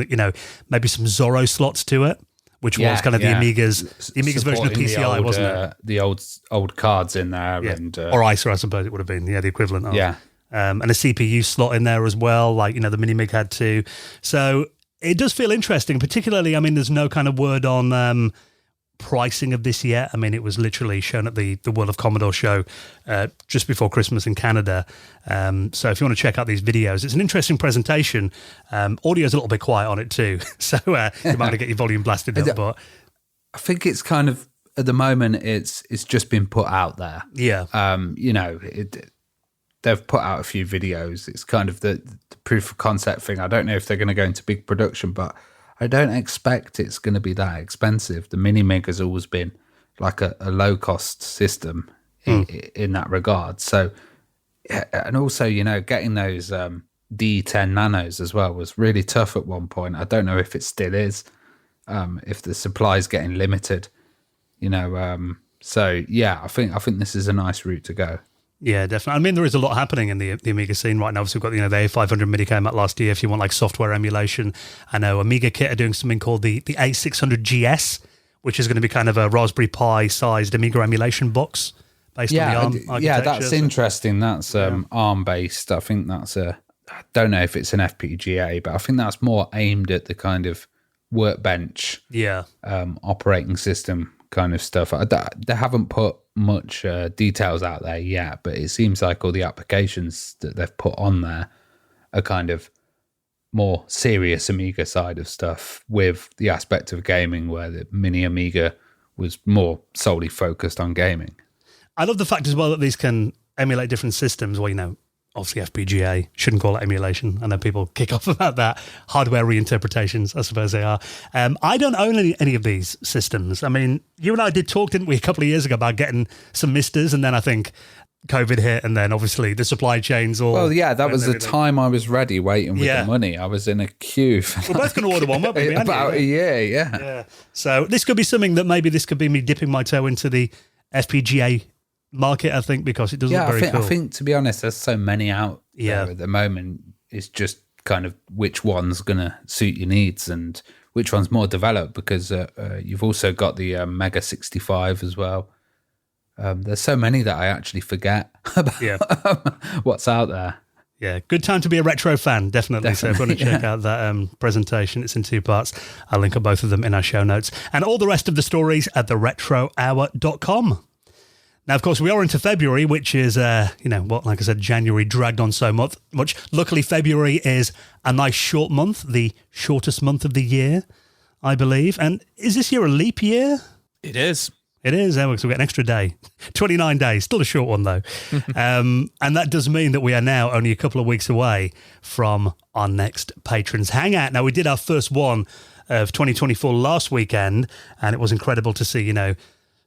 maybe some Zorro slots to it, which was kind of the Amiga's version of PCI, wasn't it? The old cards in there. Yeah. And or ISA, I suppose it would have been, the equivalent of. Yeah. And a CPU slot in there as well, like, the Minimig had too. So it does feel interesting, particularly, I mean, there's no kind of word on pricing of this yet. I mean, it was literally shown at the World of Commodore show just before Christmas in Canada. So if you want to check out these videos, it's an interesting presentation. Audio's a little bit quiet on it too, so you might want to get your volume blasted up. But I think it's kind of, at the moment, it's just been put out there. Yeah. They've put out a few videos. It's kind of the proof of concept thing. I don't know if they're going to go into big production, but I don't expect it's going to be that expensive. The Minimig has always been like a low-cost system in that regard. So, and also, getting those D10 Nanos as well was really tough at one point. I don't know if it still is, if the supply is getting limited, So, yeah, I think this is a nice route to go. Yeah, definitely. I mean, there is a lot happening in the Amiga scene right now. So we've got, the A500 MIDI came out last year if you want like software emulation. I know Amiga Kit are doing something called the A600 GS, which is going to be kind of a Raspberry Pi sized Amiga emulation box based on the ARM architecture. Yeah, that's interesting. That's ARM based. I think that's I don't know if it's an FPGA, but I think that's more aimed at the kind of workbench operating system kind of stuff. They haven't put much details out there yet, but it seems like all the applications that they've put on there are kind of more serious Amiga side of stuff, with the aspect of gaming where the mini Amiga was more solely focused on gaming. I love the fact as well that these can emulate different systems. Well, obviously FPGA, shouldn't call it emulation. I know people kick off about that. Hardware reinterpretations, I suppose they are. I don't own any of these systems. I mean, you and I did talk, didn't we, a couple of years ago about getting some Misters, and then I think COVID hit, and then obviously the supply chains all... Well, yeah, that was the time I was ready, waiting with the money. I was in a queue for We're both going to order one, won't we? about a year, yeah. So this could be something that maybe this could be me dipping my toe into the FPGA market, I think, because it does look very cool. I think, to be honest, there's so many out there at the moment. It's just kind of which one's going to suit your needs and which one's more developed, because you've also got the Mega 65 as well. There's so many that I actually forget about what's out there. Yeah, good time to be a retro fan, definitely. So if you want to check out that presentation, it's in 2 parts. I'll link up both of them in our show notes. And all the rest of the stories at theretrohour.com. Now, of course, we are into February, which is, like I said, January dragged on so much. Luckily, February is a nice short month, the shortest month of the year, I believe. And is this year a leap year? It is. It is, so we get an extra day. 29 days, still a short one, though. And that does mean that we are now only a couple of weeks away from our next Patrons Hangout. Now, we did our first one of 2024 last weekend, and it was incredible to see,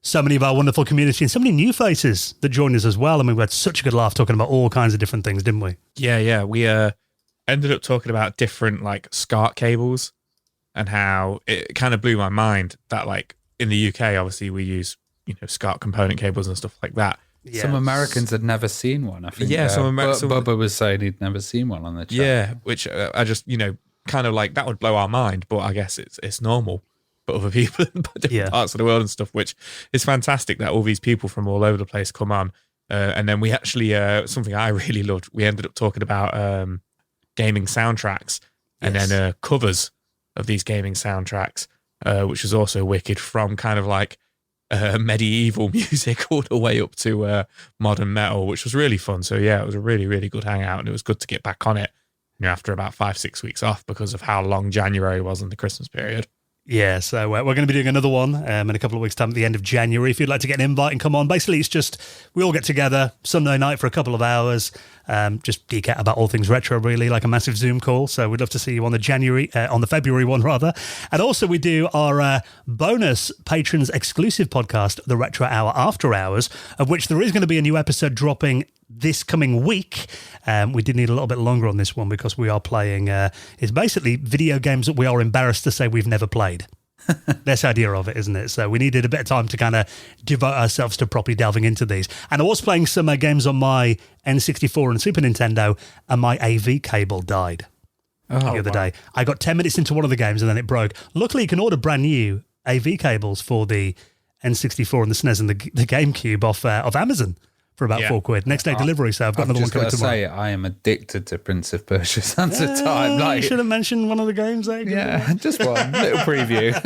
so many of our wonderful community and so many new faces that joined us as well. I mean, we had such a good laugh talking about all kinds of different things, didn't we? Yeah. We ended up talking about different SCART cables and how it kind of blew my mind that in the UK, obviously we use, SCART component cables and stuff like that. Yeah. Some Americans had never seen one, I think. Yeah, Bubba was saying he'd never seen one on the chat. Yeah, which I just, kind of that would blow our mind, but I guess it's normal. But other people in different parts of the world and stuff, which is fantastic that all these people from all over the place come on. And then we actually, something I really loved, we ended up talking about gaming soundtracks and then covers of these gaming soundtracks, which was also wicked, from kind of medieval music all the way up to modern metal, which was really fun. So yeah, it was a really, really good hangout, and it was good to get back on it after about 5-6 weeks off because of how long January was in the Christmas period. Yeah, so we're going to be doing another one in a couple of weeks' time at the end of January. If you'd like to get an invite and come on, basically it's just we all get together Sunday night for a couple of hours, just geek out about all things retro, really, like a massive Zoom call. So we'd love to see you on the February one rather. And also we do our bonus patrons exclusive podcast, the Retro Hour After Hours, of which there is going to be a new episode dropping this coming week. We did need a little bit longer on this one because we are playing, it's basically video games that we are embarrassed to say we've never played. That's the idea of it, isn't it? So we needed a bit of time to kind of devote ourselves to properly delving into these. And I was playing some games on my N64 and Super Nintendo, and my AV cable died the other day. I got 10 minutes into one of the games and then it broke. Luckily, you can order brand new AV cables for the N64 and the SNES and the GameCube off Amazon for about £4. Next day delivery, so I've got another one coming tomorrow. I am addicted to Prince of Persia: Sands of Time. You should have mentioned one of the games there. Yeah, just one little preview.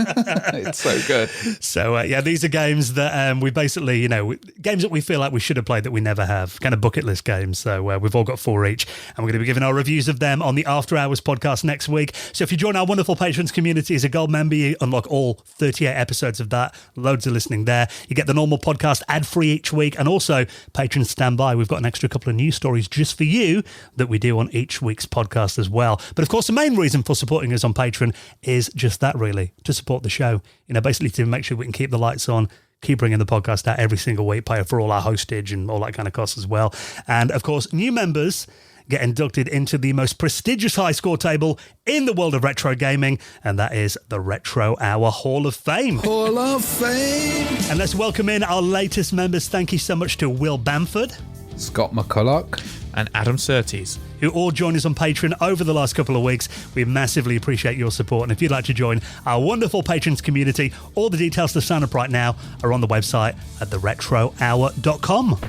It's so good. So these are games that we basically, games that we feel like we should have played that we never have, kind of bucket list games. So we've all got 4 each, and we're going to be giving our reviews of them on the After Hours podcast next week. So if you join our wonderful patrons community as a gold member, you unlock all 38 episodes of that. Loads of listening there. You get the normal podcast ad-free each week, and also patrons stand by. We've got an extra couple of news stories just for you that we do on each week's podcast as well. But of course, the main reason for supporting us on Patreon is just that, really, to support the show. Basically to make sure we can keep the lights on, keep bringing the podcast out every single week, pay for all our hostage and all that kind of costs as well. And of course, new members get inducted into the most prestigious high score table in the world of retro gaming, and that is the Retro Hour Hall of Fame. Hall of Fame! And let's welcome in our latest members. Thank you so much to Will Bamford, Scott McCulloch, and Adam Surtees, who all joined us on Patreon over the last couple of weeks. We massively appreciate your support, and if you'd like to join our wonderful patrons community, all the details to sign up right now are on the website at theretrohour.com.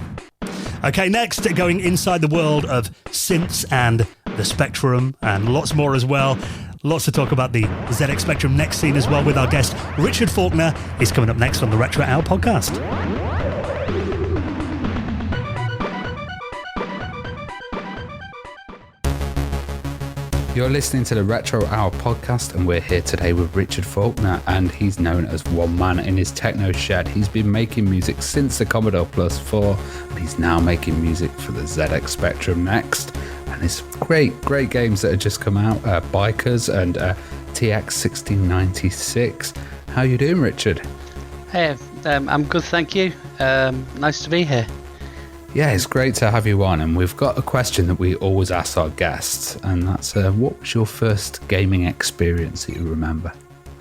Okay, next, going inside the world of synths and the Spectrum and lots more as well. Lots to talk about the ZX Spectrum next scene as well with our guest, Richard Faulkner, is coming up next on the Retro Hour podcast. You're listening to the Retro Hour podcast, and we're here today with Richard Faulkner, and he's known as one man in his techno shed. He's been making music since the Commodore Plus 4, and he's now making music for the ZX Spectrum Next. And it's great games that have just come out, Bikers and TX 1696. How you doing, Richard? Hey, I'm good, thank you. Nice to be here. Yeah, it's great to have you on, and we've got a question that we always ask our guests, and that's what was your first gaming experience that you remember?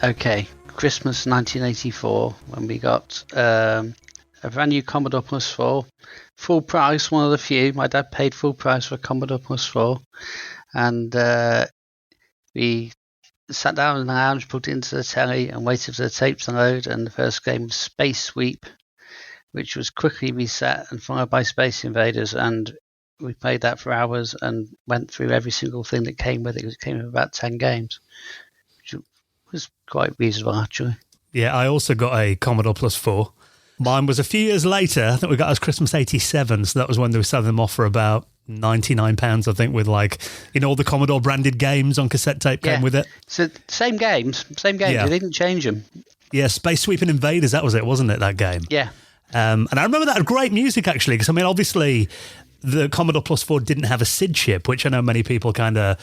Okay, Christmas 1984, when we got a brand new Commodore Plus 4, full price, one of the few. My dad paid full price for a Commodore Plus 4, and we sat down in the lounge, plugged it into the telly, and waited for the tape to load, and the first game was Space Sweep, which was quickly reset and followed by Space Invaders, and we played that for hours and went through every single thing that came with it. It came with about 10 games, which was quite reasonable, actually. Yeah, I also got a Commodore Plus 4. Mine was a few years later. I think we got ours Christmas 87, so that was when they were selling them off for about £99, I think, with all the Commodore branded games on cassette tape came with it. So same games. Yeah. They didn't change them. Yeah, Space Sweep and Invaders, that was it, wasn't it, that game? Yeah. And I remember that had great music, actually, because, obviously the Commodore Plus 4 didn't have a SID chip, which I know many people kind of,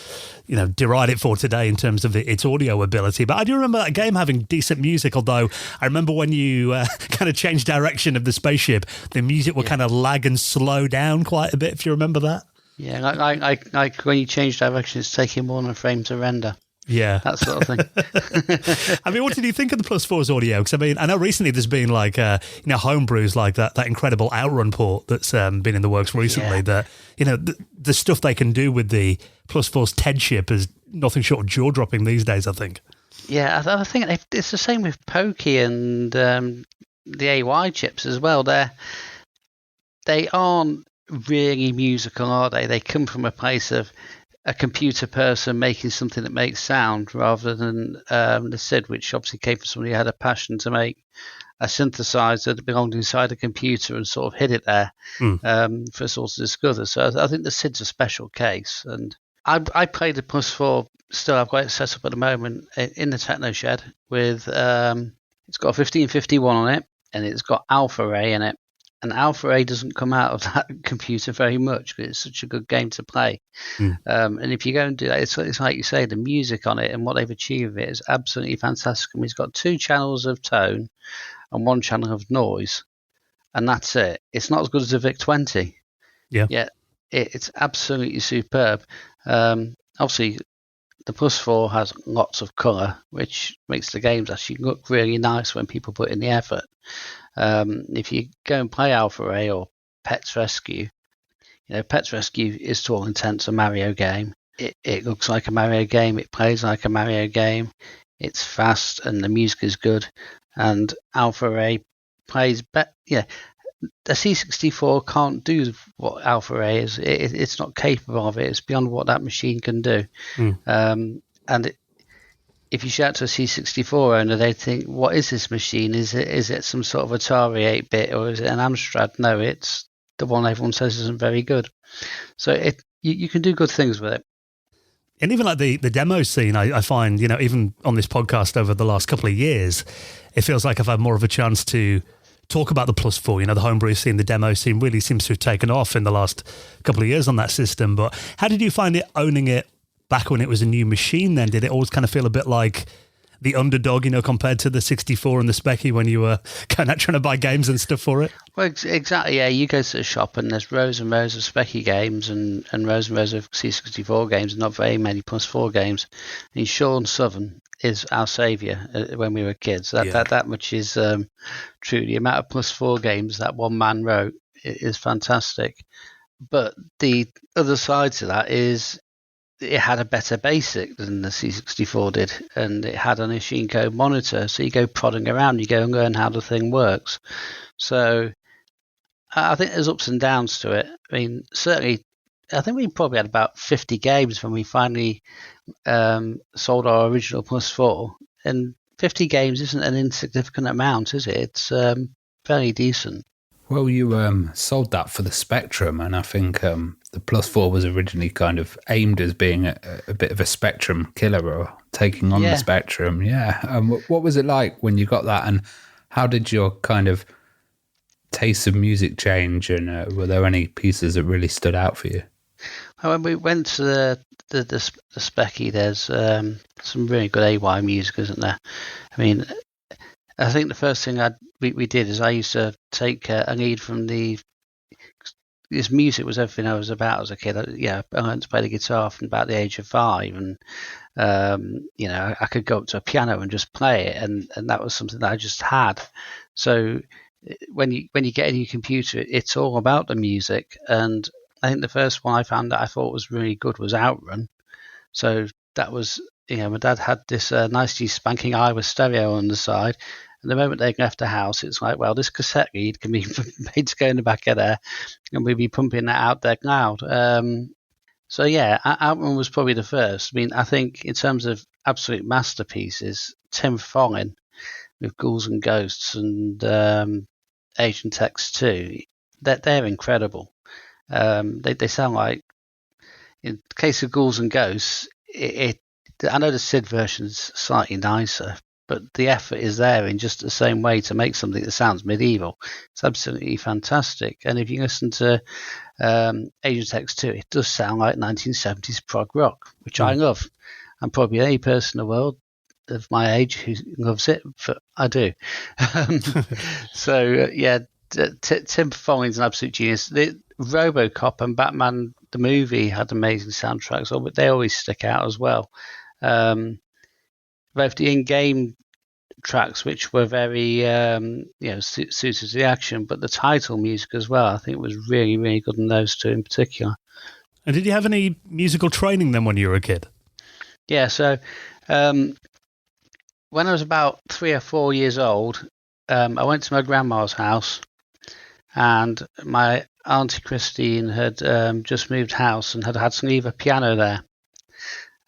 deride it for today in terms of its audio ability. But I do remember that game having decent music, although I remember when you kind of changed direction of the spaceship, the music would kind of lag and slow down quite a bit, if you remember that. Yeah, like when you change direction, it's taking more than a frame to render. Yeah. That sort of thing. What did you think of the Plus 4's audio? Because, I know recently there's been homebrews like that incredible Outrun port that's been in the works recently that, the stuff they can do with the Plus 4's TED chip is nothing short of jaw-dropping these days, I think. Yeah, I think it's the same with Pokey and the AY chips as well. They aren't really musical, are they? They come from a place of a computer person making something that makes sound rather than the SID, which obviously came from somebody who had a passion to make a synthesizer that belonged inside a computer and sort of hid it there for us all to discover. So I think the SID's a special case. And I played the Plus 4, still I've got it set up at the moment in the Techno Shed with, it's got a 1551 on it and it's got Alpha Ray in it. And Alpha Ray doesn't come out of that computer very much because it's such a good game to play. And if you go and do that, it's like you say, the music on it and what they've achieved with it is absolutely fantastic. I mean, it's got 2 channels of tone and 1 channel of noise, and that's it. It's not as good as a VIC-20. Yeah. Yeah, it's absolutely superb. Obviously, the Plus 4 has lots of colour, which makes the games actually look really nice when people put in the effort. If you go and play Alpha Ray or Pets Rescue, Pets Rescue is to all intents a Mario game. It looks like a Mario game. It plays like a Mario game. It's fast and the music is good. And Alpha Ray plays better. Yeah, the C64 can't do what Alpha Ray is. It's not capable of it. It's beyond what that machine can do. If you shout to a C64 owner, they'd think, what is this machine? Is it some sort of Atari 8-bit or is it an Amstrad? No, it's the one everyone says isn't very good. So you can do good things with it. And even like the demo scene, I find, even on this podcast over the last couple of years, it feels like I've had more of a chance to talk about the Plus 4. The homebrew scene, the demo scene really seems to have taken off in the last couple of years on that system. But how did you find it owning it back when it was a new machine then? Did it always kind of feel a bit like the underdog, compared to the 64 and the Specky when you were kind of trying to buy games and stuff for it? Well, exactly, yeah. You go to the shop and there's rows and rows of Specky games and rows of C64 games and not very many Plus 4 games. And Sean Southern is our saviour when we were kids. That much is true. The amount of Plus 4 games that one man wrote is fantastic. But the other side to that is it had a better basic than the C64 did, and it had a machine code monitor, so you go prodding around, you go and learn how the thing works. So I think there's ups and downs to it. I mean, certainly, I think we probably had about 50 games when we finally sold our original Plus 4, and 50 games isn't an insignificant amount, is it? It's fairly decent. Well, you sold that for the Spectrum, and I think the Plus 4 was originally kind of aimed as being a bit of a Spectrum killer or taking on the Spectrum. Yeah. What was it like when you got that, and how did your kind of taste of music change, and were there any pieces that really stood out for you? When we went to the Specky, there's some really good AY music, isn't there? I mean, I think the first thing we did is I used to take a lead from this music was everything I was about as a kid. I learned to play the guitar from about the age of 5, and I could go up to a piano and just play it, and that was something that I just had. So when you get in your computer, it's all about the music. And I think the first one I found that I thought was really good was Outrun. So that was, my dad had this nicely spanking Iowa stereo on the side. And the moment they left the house, it's like, well, this cassette lead can be made to go in the back of there, and we'll be pumping that out there loud. So yeah, Outrun was probably the first. I mean, I think in terms of absolute masterpieces, Tim Follin with Ghouls and Ghosts and Agent X2, they're incredible. They sound like, in the case of Ghouls and Ghosts, I know the Sid version's slightly nicer, but the effort is there in just the same way to make something that sounds medieval. It's absolutely fantastic. And if you listen to Agent X2, it does sound like 1970s prog rock, which I love. I'm probably the only person in the world of my age who loves it, but I do. Tim Follin's an absolute genius. The RoboCop and Batman the movie had amazing soundtracks, but they always stick out as well. Both the in-game tracks, which were very suited to the action, but the title music as well, I think was really, really good in those two in particular. And did you have any musical training then when you were a kid? Yeah, so when I was about 3 or 4 years old, I went to my grandma's house, and my Auntie Christine had just moved house and had to leave a piano there.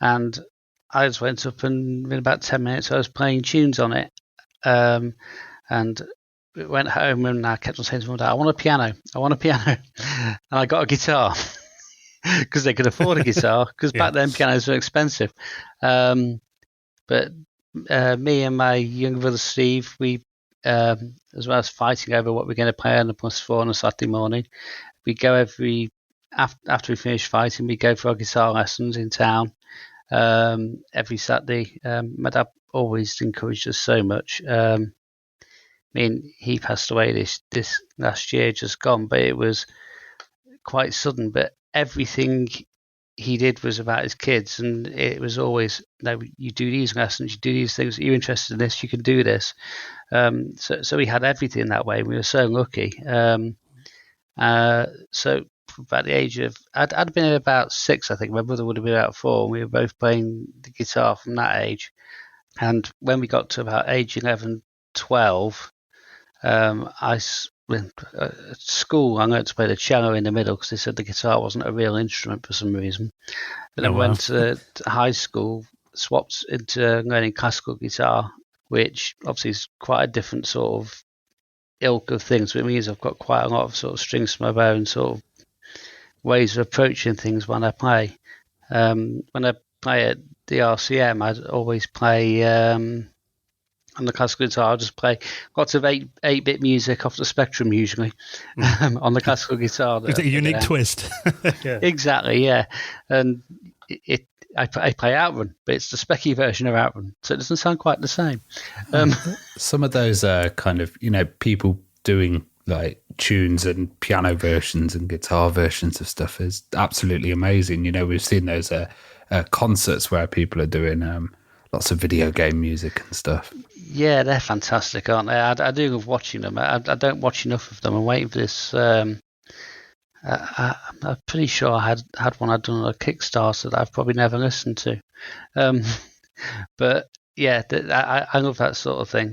And I just went up, and in about 10 minutes I was playing tunes on it. And went home, and I kept on saying to my dad, I want a piano. And I got a guitar because they could afford a guitar, because back then pianos were expensive. But me and my younger brother Steve, we, as well as fighting over what we're going to play on the +4 on a Saturday morning, we go after we finish fighting, we go for our guitar lessons in town every Saturday. My dad always encouraged us so much. I mean, he passed away this last year, just gone, but it was quite sudden. But everything he did was about his kids, and it was always, you do these lessons, you do these things, you're interested in this, you can do this. So we had everything that way. We were so lucky. So about the age of, I'd been about 6, I think. My brother would have been about 4, and we were both playing the guitar from that age. And when we got to about age 11, 12, at school, I learned to play the cello in the middle because they said the guitar wasn't a real instrument for some reason. But then went to high school, swapped into learning classical guitar, which obviously is quite a different sort of ilk of things. But it means I've got quite a lot of sort of strings to my bow and sort of ways of approaching things when I play. When I play at the RCM, I'd always play on the classical guitar. I'll just play lots of 8-bit music off the Spectrum usually on the classical guitar. It's a unique twist. Yeah. Exactly, yeah. And I play Outrun, but it's the Specky version of Outrun, so it doesn't sound quite the same. Some of those kind of, people doing like tunes and piano versions and guitar versions of stuff is absolutely amazing. We've seen those concerts where people are doing lots of video game music and stuff. Yeah, they're fantastic, aren't they? I do love watching them. I don't watch enough of them. I'm waiting for this. I'm pretty sure I had one I'd done on a Kickstarter that I've probably never listened to. But yeah, I love that sort of thing.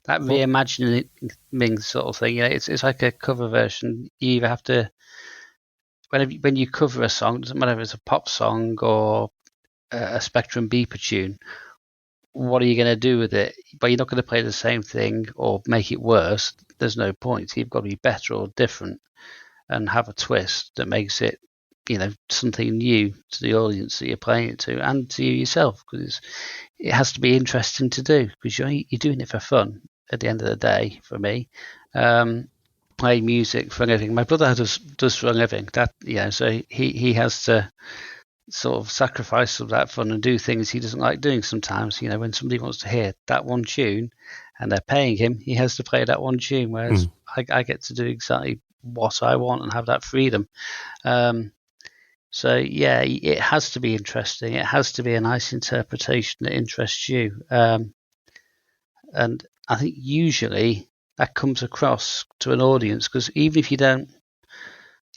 That reimagining sort of thing. It's like a cover version. You either have to, when you cover a song, it doesn't matter if it's a pop song or a Spectrum beeper tune, what are you going to do with it? But you're not going to play the same thing or make it worse. there's no point. You've got to be better or different and have a twist that makes it, something new to the audience that you're playing it to and to you yourself, because it has to be interesting to do, because you're doing it for fun at the end of the day. For me, play music for a living. My brother does for a living. So he has to sort of sacrifice some of that fun and do things he doesn't like doing sometimes. When somebody wants to hear that one tune and they're paying him, he has to play that one tune, whereas I get to do exactly what I want and have that freedom. So yeah, it has to be interesting. It has to be a nice interpretation that interests you. And I think usually that comes across to an audience, because even if you don't,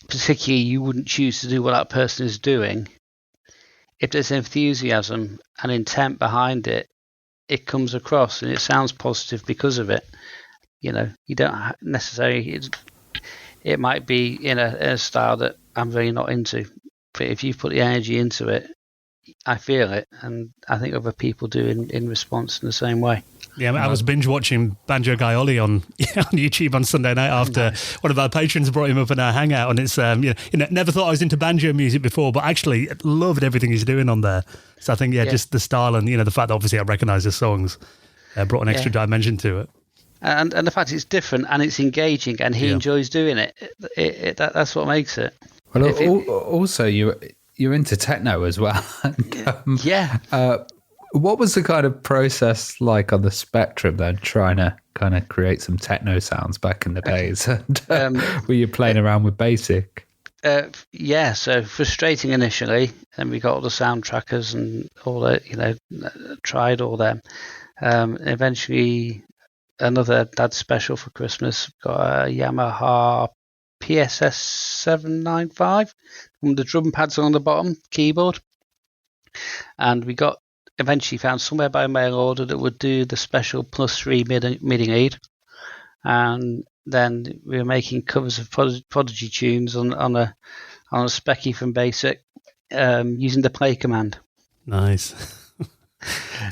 particularly you wouldn't choose to do what that person is doing, if there's enthusiasm and intent behind it, it comes across and it sounds positive because of it. You don't necessarily, it might be in a style that I'm really not into. But if you put the energy into it, I feel it, and I think other people do in response in the same way. Yeah, I was binge watching Banjo Guy Ollie on YouTube on Sunday night after one of our patrons brought him up in our hangout, and it's never thought I was into banjo music before, but actually loved everything he's doing on there. So I think just the style and the fact that obviously I recognise the songs brought an extra dimension to it. And the fact it's different and it's engaging and he enjoys doing it, that's what makes it. Well, also you're into techno as well. What was the kind of process like on the Spectrum then, trying to kind of create some techno sounds back in the days? And were you playing around with Basic? So frustrating initially, and we got all the sound trackers and all that, tried all them. Eventually, another dad special for Christmas, got a Yamaha PSS 795 with the drum pads on the bottom, keyboard. And we eventually found somewhere by mail order that would do the special +3 MIDI lead. And then we were making covers of Prodigy tunes on a specky from Basic using the play command. Nice.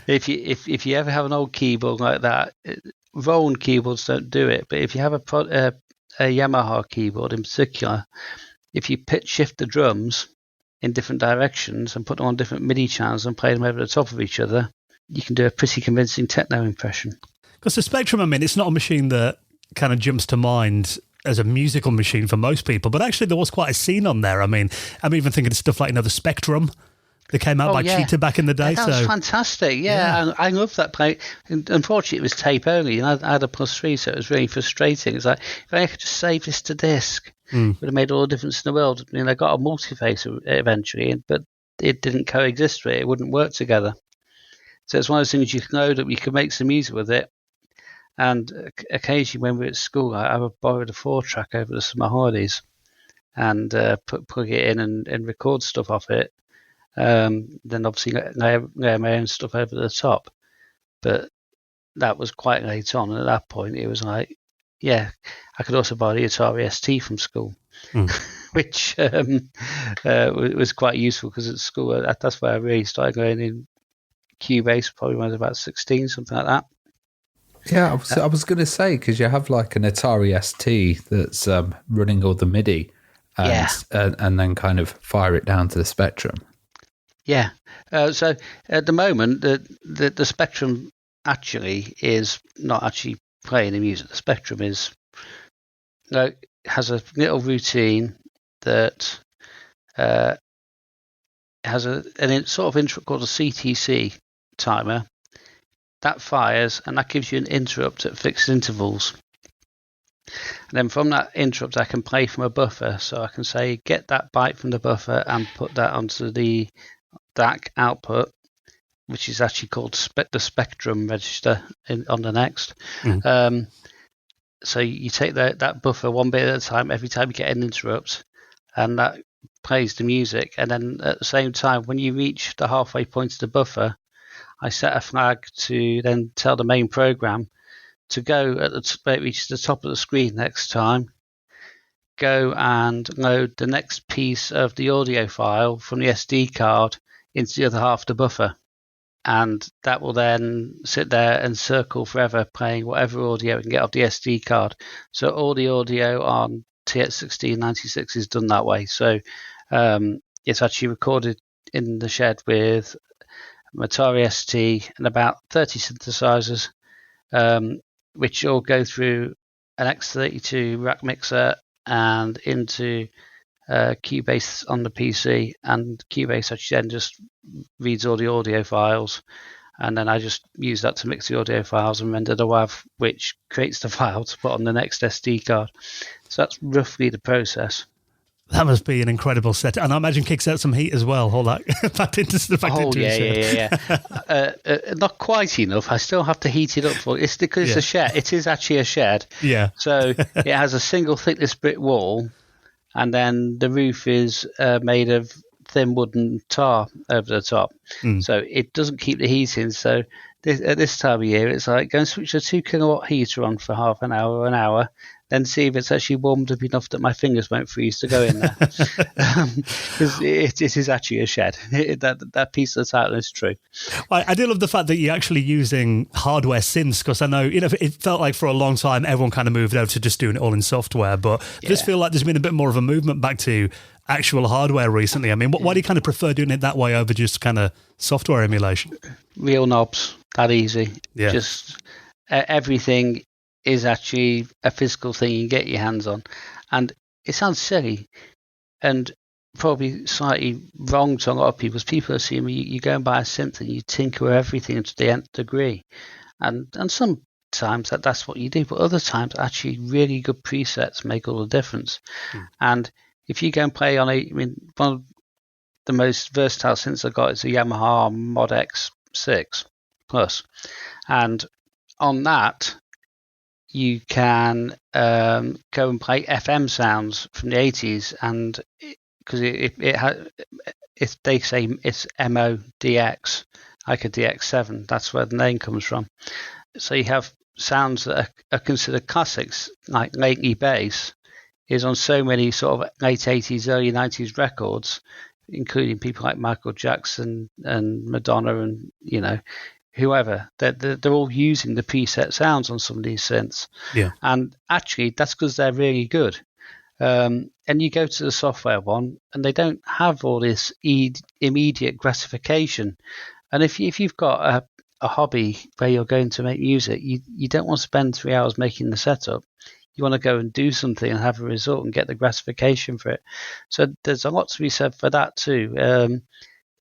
If you ever have an old keyboard like that, Roland keyboards don't do it, but if you have a Yamaha keyboard in particular, if you pitch shift the drums in different directions and put them on different MIDI channels and play them over the top of each other, you can do a pretty convincing techno impression. Because the Spectrum, it's not a machine that kind of jumps to mind as a musical machine for most people, but actually there was quite a scene on there. I'm even thinking of stuff like the Spectrum that came out by Cheetah back in the day. That was fantastic. Yeah. I love that play. Unfortunately, it was tape only, and I had a +3, so it was really frustrating. It's like, if I could just save this to disc, it would have made all the difference in the world. I got a multi-face eventually, but it didn't coexist with it. It wouldn't work together. So it's one of those things you can load up, you can make some music with it. And occasionally when we were at school, I would borrow the 4-track over the summer holidays and plug it in and record stuff off it. Then obviously lay my own stuff over the top, but that was quite late on, and at that point it was like, I could also buy the Atari ST from school, which was quite useful, because at school that's where I really started going in Cubase, probably when I was about 16, something like that. Yeah, I was going to say, because you have like an Atari ST that's running all the MIDI and then kind of fire it down to the Spectrum. Yeah. So at the moment, the Spectrum actually is not actually playing the music. The Spectrum has a little routine that has an sort of intro called a CTC timer that fires, and that gives you an interrupt at fixed intervals. And then from that interrupt, I can play from a buffer. So I can say, get that byte from the buffer and put that onto the DAC output, which is actually called the Spectrum register on the next. So you take that buffer one bit at a time every time you get an interrupt, and that plays the music. And then at the same time, when you reach the halfway point of the buffer, I set a flag to then tell the main program to go when it reaches the top of the screen next time, go and load the next piece of the audio file from the SD card into the other half of the buffer. and that will then sit there and circle forever, playing whatever audio it can get off the SD card. So all the audio on TX1696 is done that way. So it's actually recorded in the shed with Atari ST and about 30 synthesizers, which all go through an X32 rack mixer and into Cubase on the PC, and Cubase actually then just reads all the audio files, and then I just use that to mix the audio files and render the WAV, which creates the file to put on the next SD card. So that's roughly the process. That must be an incredible set, and I imagine kicks out some heat as well. All that back into yeah. Not quite enough. I still have to heat it up for it's because it's a shed. It is actually a shed. Yeah. So it has a single thickness brick wall, and then the roof is made of thin wooden tar over the top. So it doesn't keep the heat in. So at this time of year, it's like go and switch a 2 kilowatt heater on for half an hour or an hour, then see if it's actually warmed up enough that my fingers won't freeze to go in there. Because it is actually a shed. That piece of the title is true. I do love the fact that you're actually using hardware synths, because I know, it felt like for a long time everyone kind of moved over to just doing it all in software, but I just feel like there's been a bit more of a movement back to actual hardware recently. I mean, why do you kind of prefer doing it that way over just kind of software emulation? Real knobs, that easy. Yeah. Just everything is actually a physical thing you can get your hands on. And it sounds silly and probably slightly wrong to a lot of people, because people assume you go and buy a synth and you tinker with everything to the nth degree. And sometimes that's what you do, but other times actually really good presets make all the difference. And if you go and play on one of the most versatile synths I've got is a Yamaha Mod X6 Plus. And on that, you can go and play FM sounds from the 80s, and because if they say it's MODX, like a DX7, that's where the name comes from. So you have sounds that are considered classics, like Lately Bass is on so many sort of late 80s, early 90s records, including people like Michael Jackson and Madonna and, whoever. They're all using the preset sounds on some of these synths. Yeah. And actually, that's because they're really good. And you go to the software one, and they don't have all this immediate gratification. And if you've got a hobby where you're going to make music, you don't want to spend 3 hours making the setup. You want to go and do something and have a result and get the gratification for it. So there's a lot to be said for that too.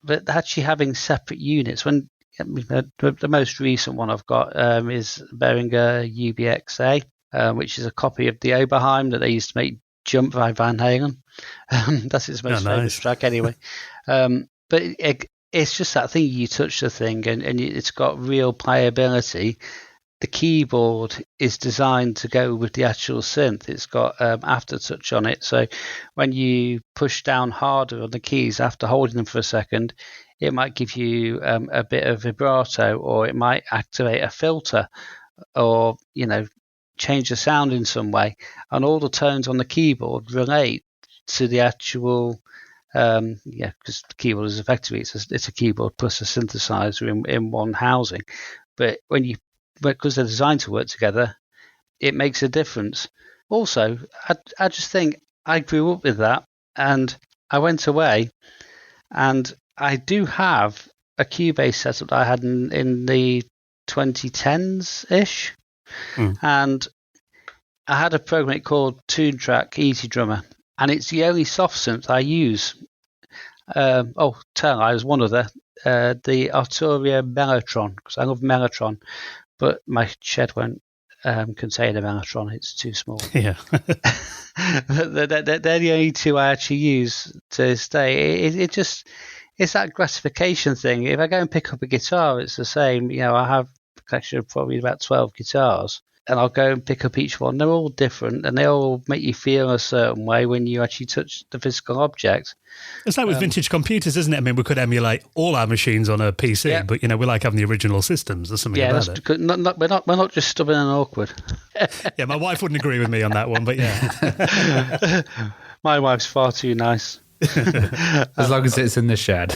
But actually having separate units, the most recent one I've got is Behringer UBXA, which is a copy of the Oberheim that they used to make Jump by Van Halen. That's its most famous track anyway. But it's just that thing, you touch the thing and it's got real playability. The keyboard is designed to go with the actual synth. It's got aftertouch on it. So when you push down harder on the keys after holding them for a second, it might give you a bit of vibrato, or it might activate a filter, or, change the sound in some way. And all the tones on the keyboard relate to the actual, because the keyboard is effectively, it's a keyboard plus a synthesizer in one housing. But because they're designed to work together, it makes a difference. Also, I just think I grew up with that, and I went away, and I do have a Cubase setup that I had in the 2010s-ish, and I had a program called Tune Track Easy Drummer, and it's the only soft synth I use. There's one other, the Arturia Mellotron, because I love Mellotron, but my shed won't contain a Mellotron, it's too small. Yeah. They're the only two I actually use to this day. It's that gratification thing. If I go and pick up a guitar, it's the same. I have a collection of probably about 12 guitars, and I'll go and pick up each one. They're all different, and they all make you feel a certain way when you actually touch the physical object. It's like with vintage computers, isn't it? I mean, we could emulate all our machines on a PC, but we like having the original systems. There's something about it. We're not just stubborn and awkward. Yeah, my wife wouldn't agree with me on that one, but yeah. My wife's far too nice. As long as it's in the shed.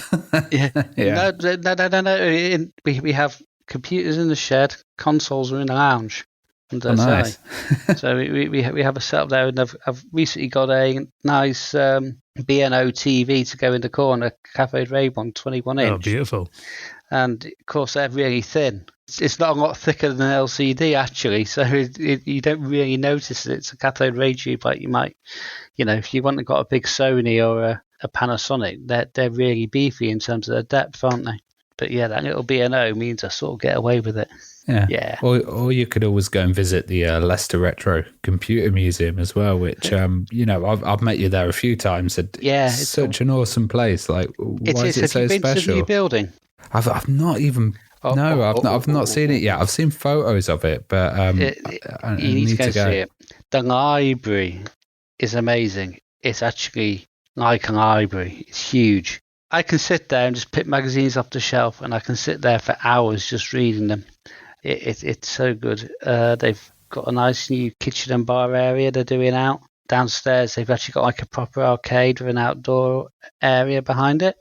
Yeah. Yeah. No. We have computers in the shed, consoles are in the lounge. And nice. So we have a setup there, and I've recently got a nice B&O TV to go in the corner, Cathode Ray 21 inch. Oh, beautiful. And of course they're really thin. It's not a lot thicker than an LCD actually, so you don't really notice that it's a cathode ray tube like you might, if you want to got a big Sony or a Panasonic, they're really beefy in terms of their depth, aren't they? But yeah, that little B&O means I sort of get away with it. Yeah. Or you could always go and visit the Leicester Retro Computer Museum as well, which I've met you there a few times. It's such an awesome place. Like, why is it so special? Have you been to the new building? I've not even. I've not seen it yet. I've seen photos of it, but I need to go see it. The library is amazing. It's actually like a library. It's huge. I can sit there and just pick magazines off the shelf, and I can sit there for hours just reading them. It's so good. They've got a nice new kitchen and bar area they're doing out. Downstairs, they've actually got like a proper arcade with an outdoor area behind it.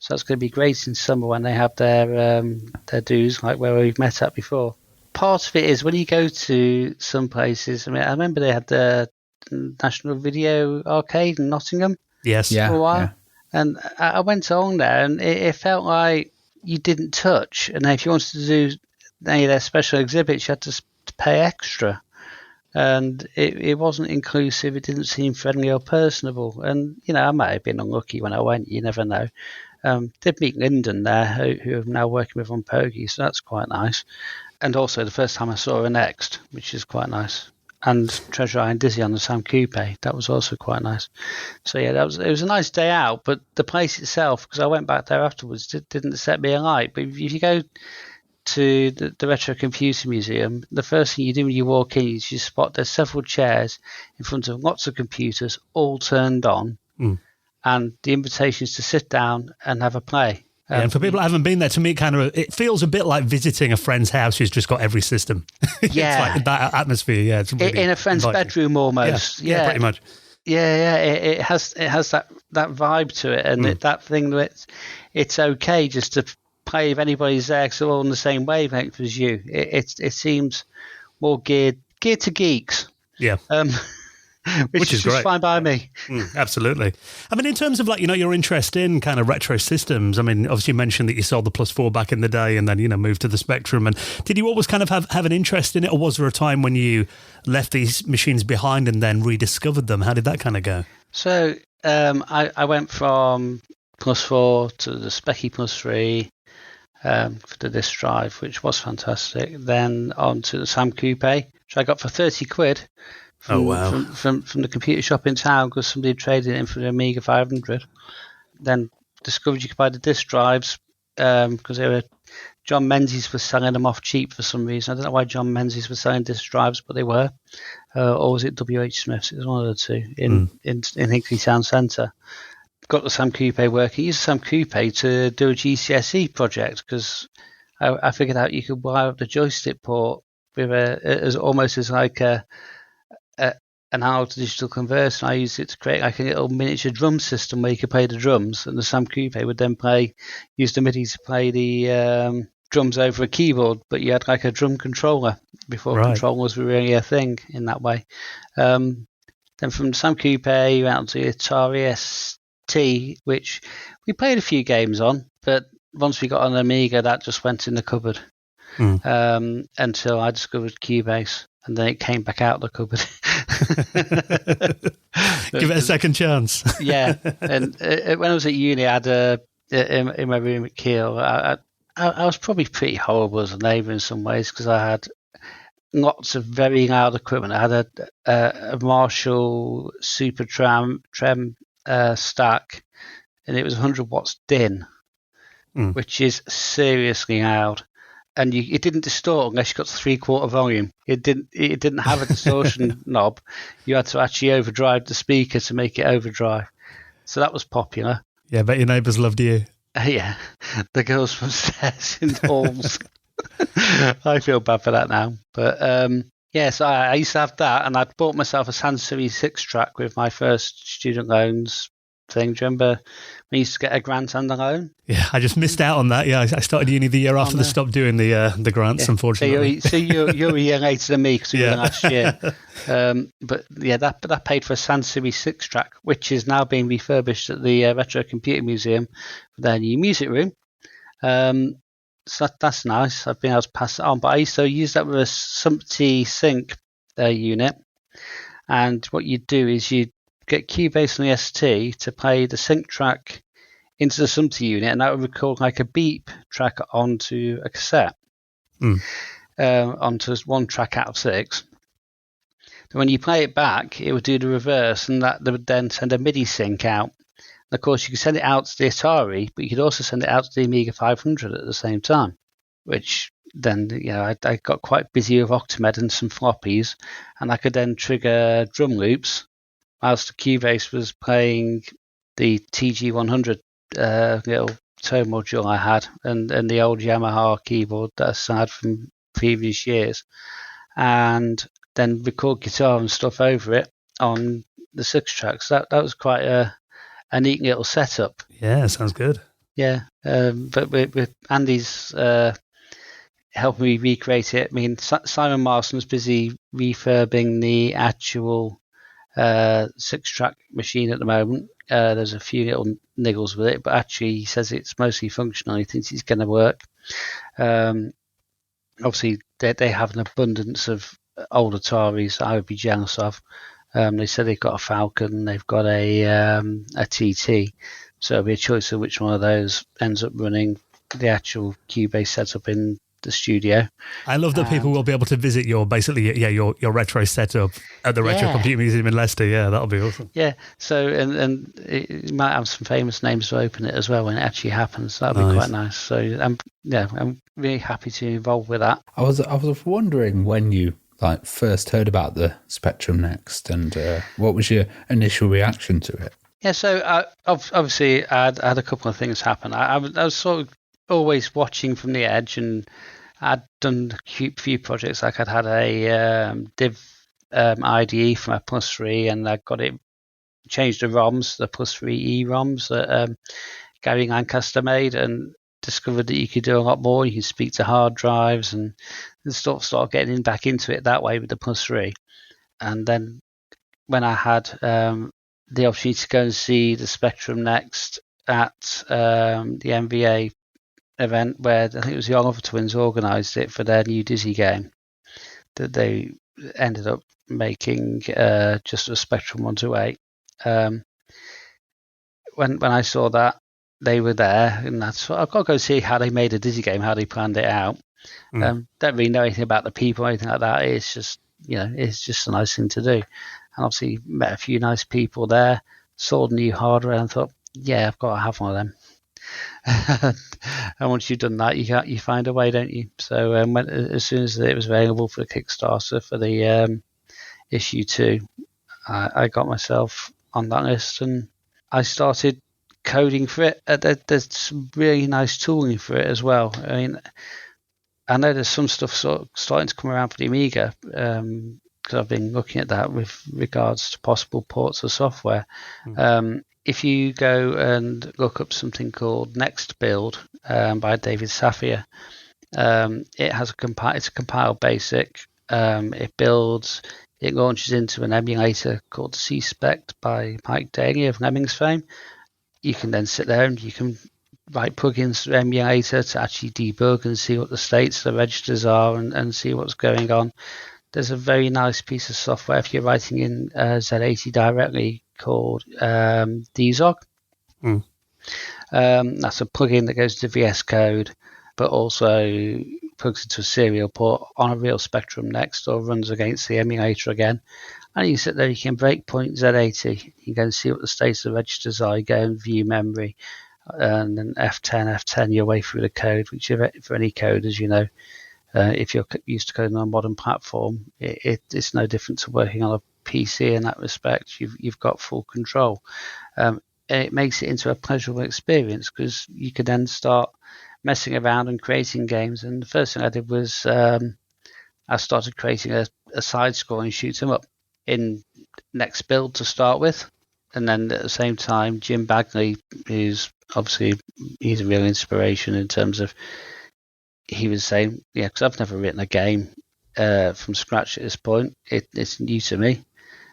So that's going to be great in summer when they have their do's, like where we've met at before. Part of it is when you go to some places. I mean, I remember they had the National Video Arcade in Nottingham. Yes. For a while. Yeah. And I went on there, and it felt like you didn't touch. And if you wanted to do any of their special exhibits, you had to pay extra. And it wasn't inclusive. It didn't seem friendly or personable. And, I might have been unlucky when I went. You never know. Did meet Lyndon there, who I'm now working with on Pokey, so that's quite nice. And also the first time I saw her next, which is quite nice. And Treasure Eye and Dizzy on the Sam Coupe, that was also quite nice. So yeah, it was a nice day out, but the place itself, because I went back there afterwards, didn't set me alight. But if you go to the Retro Computer Museum, the first thing you do when you walk in is you spot there's several chairs in front of lots of computers, all turned on. And the invitation is to sit down and have a play. And for people that haven't been there, to me, it feels a bit like visiting a friend's house who's just got every system. Yeah, it's like that atmosphere. Yeah, it's really in a friend's bedroom almost. Yeah, pretty much. Yeah. It has that vibe to it, and that thing that it's okay just to play if anybody's there because they're all on the same wavelength as you. It seems more geared to geeks. Yeah. Which is great. Fine by me. Absolutely. I mean, in terms of your interest in kind of retro systems, I mean, obviously you mentioned that you sold the Plus4 back in the day and then, moved to the Spectrum. And did you always kind of have an interest in it, or was there a time when you left these machines behind and then rediscovered them? How did that kind of go? So I went from Plus4 to the Speccy Plus3 for the disk drive, which was fantastic. Then on to the Sam Coupe, which I got for 30 quid. From the computer shop in town because somebody had traded it in for the Amiga 500. Then discovered you could buy the disk drives because John Menzies was selling them off cheap for some reason. I don't know why John Menzies was selling disk drives, but they were. Or was it W.H. Smith's? It was one of the two in Hinkley Town Centre. Got the Sam Coupe working. Used the Sam Coupe to do a GCSE project because I figured out you could wire up the joystick port with almost as like an analog to digital converter, and I used it to create like a little miniature drum system where you could play the drums, and the Sam Coupe would then use the MIDI to play the drums over a keyboard, but you had like a drum controller before controllers were really a thing in that way. Then from Sam Coupe you went on to the Atari ST, which we played a few games on, but once we got on Amiga that just went in the cupboard until I discovered Cubase. And then it came back out the cupboard. Give it a second chance. Yeah. And when I was at uni, I had in my room at Keele, I was probably pretty horrible as a neighbour in some ways because I had lots of very loud equipment. I had a Marshall Super Trem stack, and it was 100 watts DIN, which is seriously loud. And it didn't distort unless you got to 3/4 volume. It didn't have a distortion knob. You had to actually overdrive the speaker to make it overdrive. So that was popular. Yeah, I bet your neighbours loved you. Yeah, the girls from stairs in halls. I feel bad for that now. But so I used to have that, and I'd bought myself a Sans Series 6-track with my first student loans thing. Do you remember we used to get a grant and a loan? Yeah, I just missed out on that. Yeah, I started uni the year after they stopped doing the grants, unfortunately. So you're a year later than me because we were last year. But yeah, that paid for a Sound Series 6-track, which is now being refurbished at the Retro Computer Museum for their new music room. So that's nice. I've been able to pass it on. But I used to use that with a Sumpty sync unit. And what you do is you get Cubase on the ST to play the sync track into the Sumpty unit, and that would record like a beep track onto a cassette, onto one track out of 6. When you play it back, it would do the reverse, and that would then send a MIDI sync out. And of course, you could send it out to the Atari, but you could also send it out to the Amiga 500 at the same time, which then, I got quite busy with Octamed and some floppies, and I could then trigger drum loops whilst the Cubase was playing the TG100 little tone module I had, and the old Yamaha keyboard that I had from previous years, and then record guitar and stuff over it on the 6 tracks. That was quite a neat little setup. Yeah, sounds good. Yeah, but with Andy's helping me recreate it. I mean, Simon Marston's busy refurbing the actual 6-track machine at the moment. There's a few little niggles with it, but actually he says it's mostly functional. He thinks it's going to work. Obviously, they have an abundance of old Ataris that I would be jealous of. They said they've got a Falcon, they've got a TT, so it'll be a choice of which one of those ends up running the actual Cubase setup in the studio. I love that people will be able to visit your retro setup at the Retro Computer Museum in Leicester. Yeah, that'll be awesome. Yeah, so and it might have some famous names to open it as well when it actually happens. That'll be quite nice. So I'm really happy to be involved with that. I was wondering when you first heard about the Spectrum Next, and what was your initial reaction to it? Yeah, so obviously I had a couple of things happen. I was sort of always watching from the edge, and I'd done a few projects. Like I'd had a div IDE for my Plus 3, and I got it changed the ROMs, the Plus 3E ROMs that Gary Lancaster made, and discovered that you could do a lot more. You can speak to hard drives and start getting back into it that way with the Plus 3. And then when I had the opportunity to go and see the Spectrum Next at the MVA event, where I think it was the Oliver Twins organised it for their new Dizzy game that they ended up making just a Spectrum 128. When I saw that they were there, and that's I've got to go see how they made a Dizzy game, how they planned it out. Don't really know anything about the people or anything like that. It's just it's just a nice thing to do. And obviously met a few nice people there, saw the new hardware, and thought, yeah, I've got to have one of them. And once you've done that, you find a way, don't you? So as soon as it was available for the Kickstarter for the issue 2, I got myself on that list, and I started coding for it. There's some really nice tooling for it as well. I mean, I know there's some stuff sort of starting to come around for the Amiga, because I've been looking at that with regards to possible ports of software. If you go and look up something called Next Build by David Safir, it has it's a compiled basic. It launches into an emulator called C-Spect by Mike Daly of Lemmings fame. You can then sit there and you can write plugins to the emulator to actually debug and see what the states of the registers are and see what's going on. There's a very nice piece of software if you're writing in Z80 directly called DZOG. That's a plugin that goes to VS Code, but also plugs into a serial port on a real Spectrum Next, or runs against the emulator again. And you sit there, you can breakpoint Z80, you can go and see what the states of the registers are, you go and view memory, and then F10 your way through the code, which for any coders, if you're used to coding on a modern platform, it's no different to working on a PC in that respect. You've got full control. And it makes it into a pleasurable experience, because you can then start messing around and creating games. And the first thing I did was I started creating a side-scrolling shoot 'em up in Next Build to start with. And then at the same time, Jim Bagney, who's obviously he's a real inspiration in terms of he was saying, yeah, because I've never written a game from scratch at this point. It's new to me,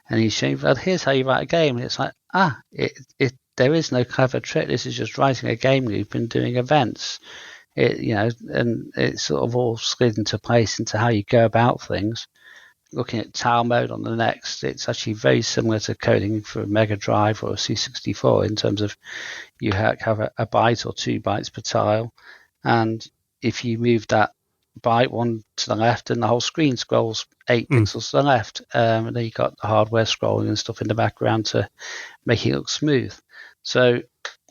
and he's saying, well, here's how you write a game. And it's like, there is no clever trick. This is just writing a game loop and doing events. And it sort of all slid into place into how you go about things. Looking at tile mode on the Next, it's actually very similar to coding for a Mega Drive or a C64 in terms of you have a byte or 2 bytes per tile, and if you move that byte one to the left, and the whole screen scrolls 8 pixels to the left, and then you got the hardware scrolling and stuff in the background to make it look smooth. So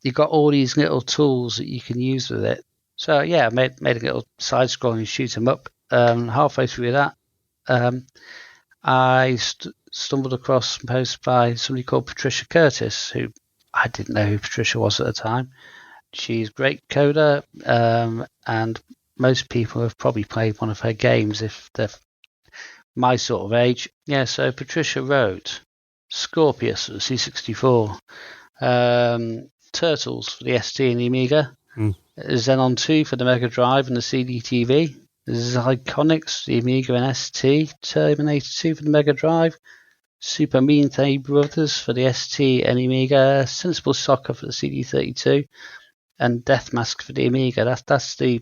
you've got all these little tools that you can use with it. So yeah, I made a little side-scrolling shoot 'em up. Halfway through that, I stumbled across a post by somebody called Patricia Curtis, who I didn't know who Patricia was at the time. She's a great coder, and most people have probably played one of her games if they're my sort of age. Yeah, so Patricia wrote Scorpius for the C64, Turtles for the ST and the Amiga, Xenon 2 for the Mega Drive and the CD-TV, Iconics, the Amiga and ST, Terminator 2 for the Mega Drive, Super Mean Thing Brothers for the ST and Amiga, Sensible Soccer for the CD32, and Death Mask for the Amiga. That's the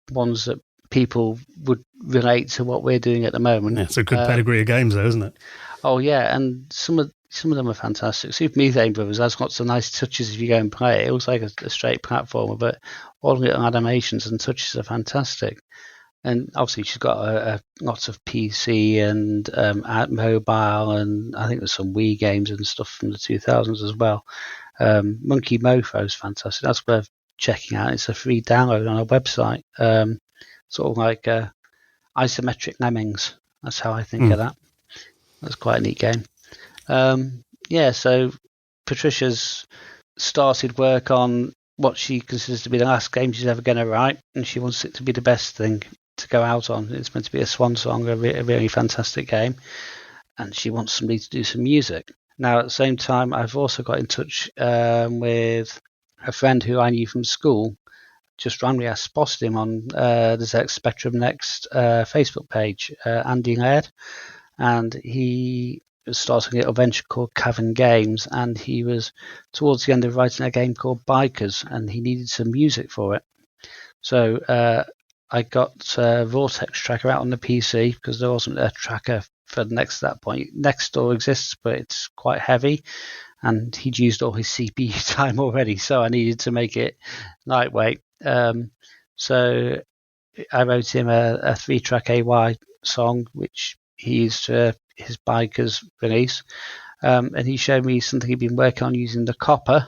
ones that people would relate to what we're doing at the moment. Yeah, it's a good pedigree of games, though, isn't it? Oh yeah, and some of them are fantastic. Super Methane Brothers has lots of nice touches if you go and play it. It looks like a straight platformer, but all the little animations and touches are fantastic. And obviously she's got lots of PC and mobile, and I think there's some Wii games and stuff from the 2000s as well. Monkey Mofo is fantastic. That's worth checking out. It's a free download on our website. Sort of like isometric lemmings. That's how I think of that. That's quite a neat game. So Patricia's started work on what she considers to be the last game she's ever going to write, and she wants it to be the best thing to go out on. It's meant to be a swan song, a really fantastic game, and she wants somebody to do some music. Now, at the same time, I've also got in touch with a friend who I knew from school. Just randomly, I spotted him on the ZX Spectrum Next Facebook page, Andy Laird, and he was starting a little venture called Cavern Games, and he was towards the end of writing a game called Bikers, and he needed some music for it. So I got Vortex Tracker out on the PC because there wasn't a tracker for the Next at that point. Next still exists, but it's quite heavy, and he'd used all his CPU time already, so I needed to make it lightweight. So I wrote him a 3-track AY song, which he used for his Bikers release, and he showed me something he'd been working on using the copper,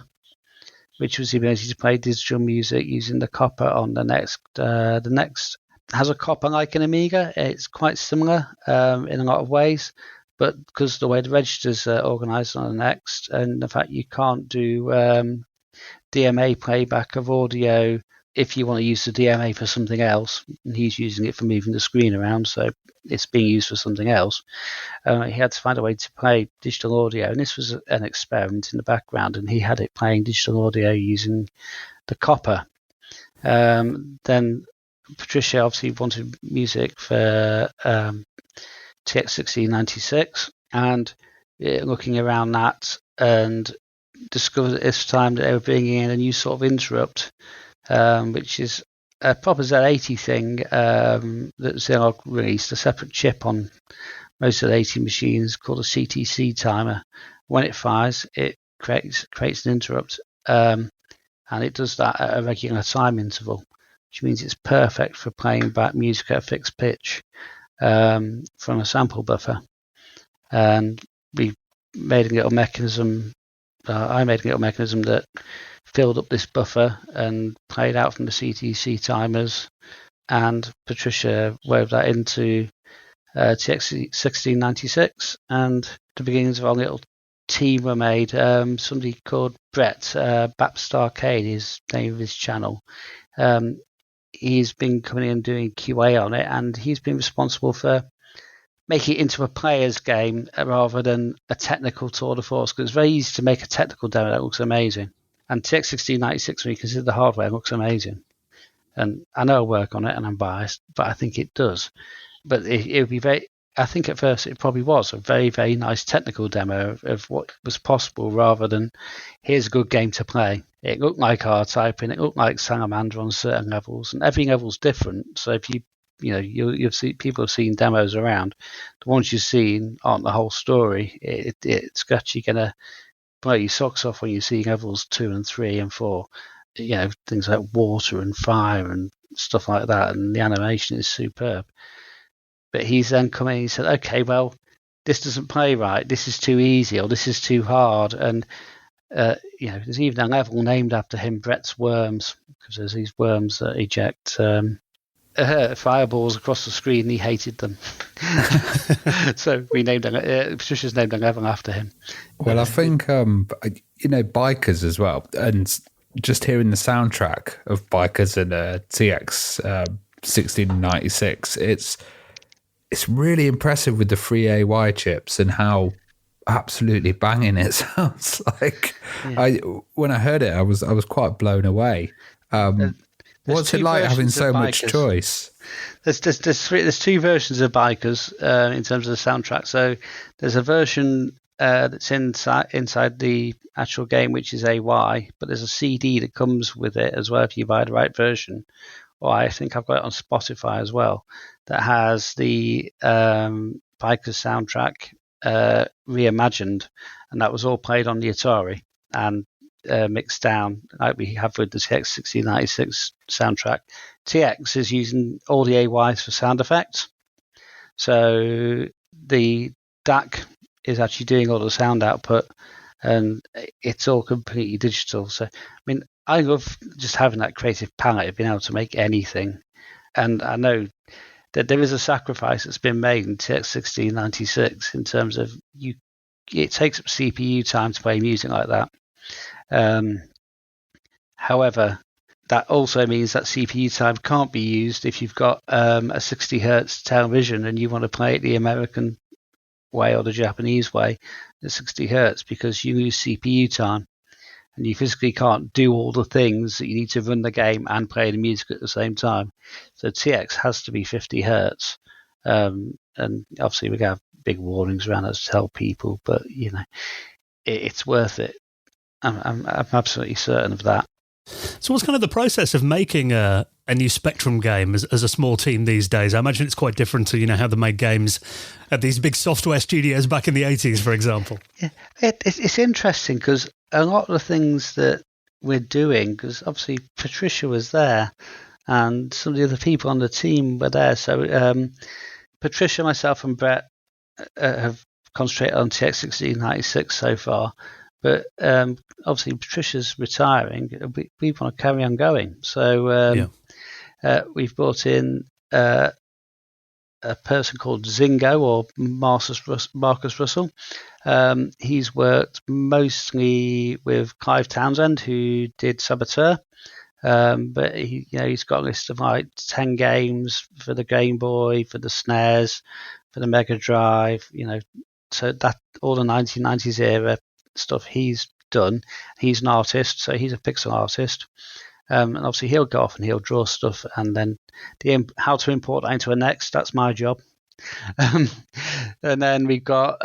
which was the ability to play digital music using the copper on the Next. The Next has a copper like an Amiga. It's quite similar in a lot of ways, but because of the way the registers are organized on the Next, and the fact you can't do DMA playback of audio if you want to use the DMA for something else, and he's using it for moving the screen around, so it's being used for something else. He had to find a way to play digital audio, and this was an experiment in the background, and he had it playing digital audio using the copper. Then Patricia obviously wanted music for TX1696, and looking around that, and discovered at this time that they were bringing in a new sort of interrupt, which is a proper Z80 thing that Zilog released, a separate chip on most of the 80 machines called a CTC timer. When it fires, it creates an interrupt, and it does that at a regular time interval, which means it's perfect for playing back music at a fixed pitch from a sample buffer. And we made a little mechanism. I made a little mechanism that filled up this buffer and played out from the CTC timers, and Patricia wove that into TX1696, and the beginnings of our little team were made. Somebody called Brett, Baptist Arcade is the name of his channel. He's been coming in and doing QA on it, and he's been responsible for make it into a player's game rather than a technical tour de force, because it's very easy to make a technical demo that looks amazing. And TX1696, when you consider the hardware, looks amazing. And I know I work on it and I'm biased, but I think it does. But it would be very, I think at first it probably was a very, very nice technical demo of what was possible rather than here's a good game to play. It looked like R-Type and it looked like Salamander on certain levels, and every level's different. So if you'll see people have seen demos around. The ones you've seen aren't the whole story. It's actually going to blow your socks off when you see levels 2 and 3 and 4. Things like water and fire and stuff like that, and the animation is superb. But he's then come in and he said, okay, well, this doesn't play right. This is too easy, or this is too hard. And there's even a level named after him, Brett's Worms, because there's these worms that eject fireballs across the screen, and he hated them. So we named Patricia's named a level after him. Well, I think bikers as well, and just hearing the soundtrack of bikers and TX 1696, it's really impressive with the 3AY chips and how absolutely banging it sounds like. Yeah. When I heard it, I was quite blown away. What's it like having so much choice? There's two versions of bikers in terms of the soundtrack. So there's a version that's inside the actual game, which is AY, but there's a CD that comes with it as well if you buy the right version. Or I think I've got it on Spotify as well, that has the bikers soundtrack reimagined, and that was all played on the Atari and mixed down like we have with the TX 1696 soundtrack. TX is using all the AYs for sound effects, so the DAC is actually doing all the sound output, and it's all completely digital. So, I mean, I love just having that creative palette of being able to make anything, and I know that there is a sacrifice that's been made in TX 1696 in terms of it takes up CPU time to play music like that. However, that also means that CPU time can't be used if you've got a 60 hertz television and you want to play it the American way or the Japanese way at 60 hertz, because you lose CPU time and you physically can't do all the things that you need to run the game and play the music at the same time. So TX has to be 50 hertz. And obviously we have big warnings around that to tell people, but it's worth it. I'm absolutely certain of that. So what's kind of the process of making a new Spectrum game as a small team these days? I imagine it's quite different to how they made games at these big software studios back in the 80s, for example. Yeah, it's interesting because a lot of the things that we're doing, because obviously Patricia was there and some of the other people on the team were there. So Patricia, myself and Brett have concentrated on TX 1696 so far. But obviously Patricia's retiring. We want to carry on going. So we've brought in a person called Zingo, or Marcus Russell. He's worked mostly with Clive Townsend, who did Saboteur. But he's got a list of like 10 games for the Game Boy, for the SNES, for the Mega Drive. So that all the 1990s era stuff he's done. He's an artist, so he's a pixel artist, and obviously he'll go off and he'll draw stuff, and then how to import that into a Next, that's my job. And then we've got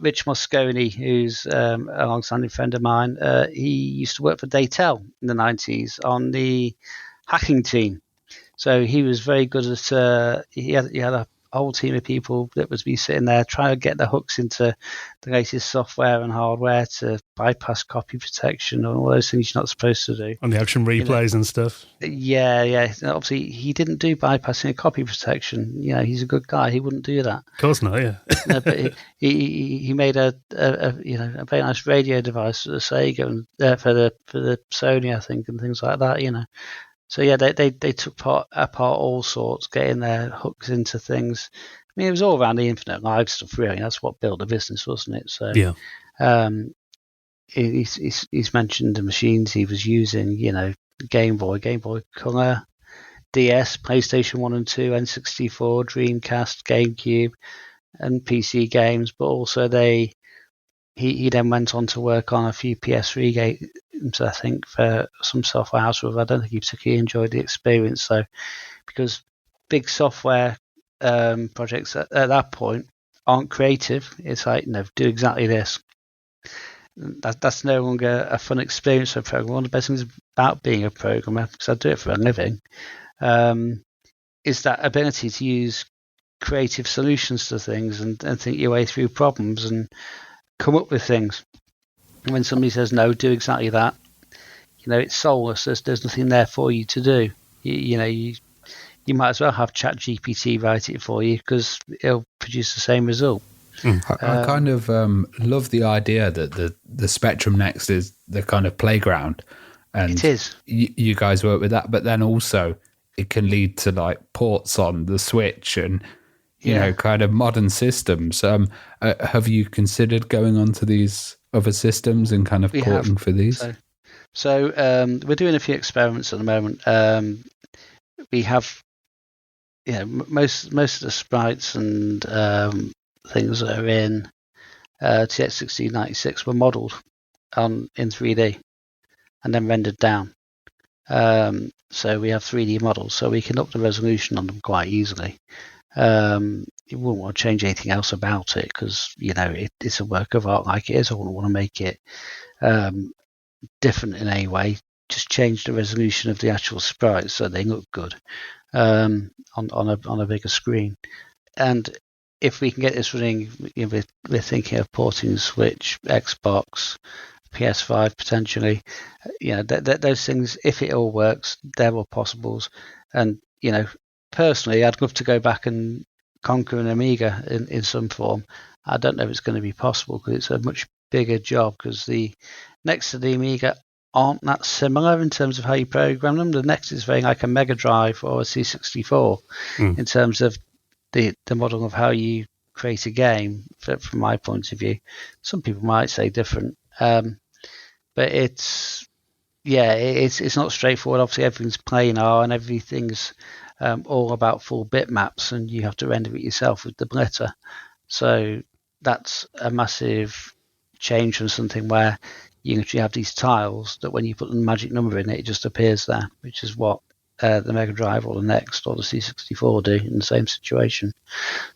Rich Mosconi, who's a long-standing friend of mine. He used to work for Daytel in the 90s on the hacking team, so he was very good at he had a whole team of people that was be sitting there trying to get the hooks into the latest software and hardware to bypass copy protection and all those things you're not supposed to do. On the action replays and stuff. Yeah. Obviously, he didn't do bypassing and copy protection. He's a good guy. He wouldn't do that. Of course not, yeah. No, but he made a very nice radio device for the Sega and for the Sony, I think, and things like that. So yeah, they took apart all sorts, getting their hooks into things. I mean, it was all around the Infinite Live stuff, really. That's what built the business, wasn't it? So yeah. He's mentioned the machines he was using. Game Boy Color, DS, PlayStation 1 and 2, N64, Dreamcast, GameCube, and PC games. But also he then went on to work on a few PS3 games, I think, for some software house. I don't think he particularly enjoyed the experience, though, because big software projects at that point aren't creative. It's like, no, do exactly this. That's no longer a fun experience for a programmer. One of the best things about being a programmer, because I do it for a living, is that ability to use creative solutions to things and think your way through problems and come up with things. And when somebody says, no, do exactly that, it's soulless. There's nothing there for you to do. You might as well have ChatGPT write it for you, because it'll produce the same result. I kind of love the idea that the Spectrum Next is the kind of playground, and it is. You guys work with that, but then also it can lead to like ports on the Switch and kind of modern systems. Have you considered going on to these other systems and kind of porting for these? So we're doing a few experiments at the moment. We have most of the sprites and things that are in TX1696 were modelled in 3D and then rendered down. So we have 3D models, so we can up the resolution on them quite easily. You wouldn't want to change anything else about it, because it's a work of art like it is. I wouldn't want to make it different in any way. Just change the resolution of the actual sprites so they look good on a bigger screen. And if we can get this running, we're thinking of porting Switch, Xbox, PS5 potentially. Those things, if it all works, they're all possibles. And personally, I'd love to go back and conquer an Amiga in some form. I don't know if it's going to be possible, because it's a much bigger job, because the next to the Amiga aren't that similar in terms of how you program them. The next is very like a Mega Drive or a C64 in terms of the model of how you create a game, from my point of view. Some people might say different, but it's not straightforward. Obviously, everything's planar and everything's all about full bitmaps, and you have to render it yourself with the blitter. So that's a massive change from something where you actually have these tiles that when you put the magic number in it just appears there, which is what the Mega Drive or the Next or the C64 do in the same situation.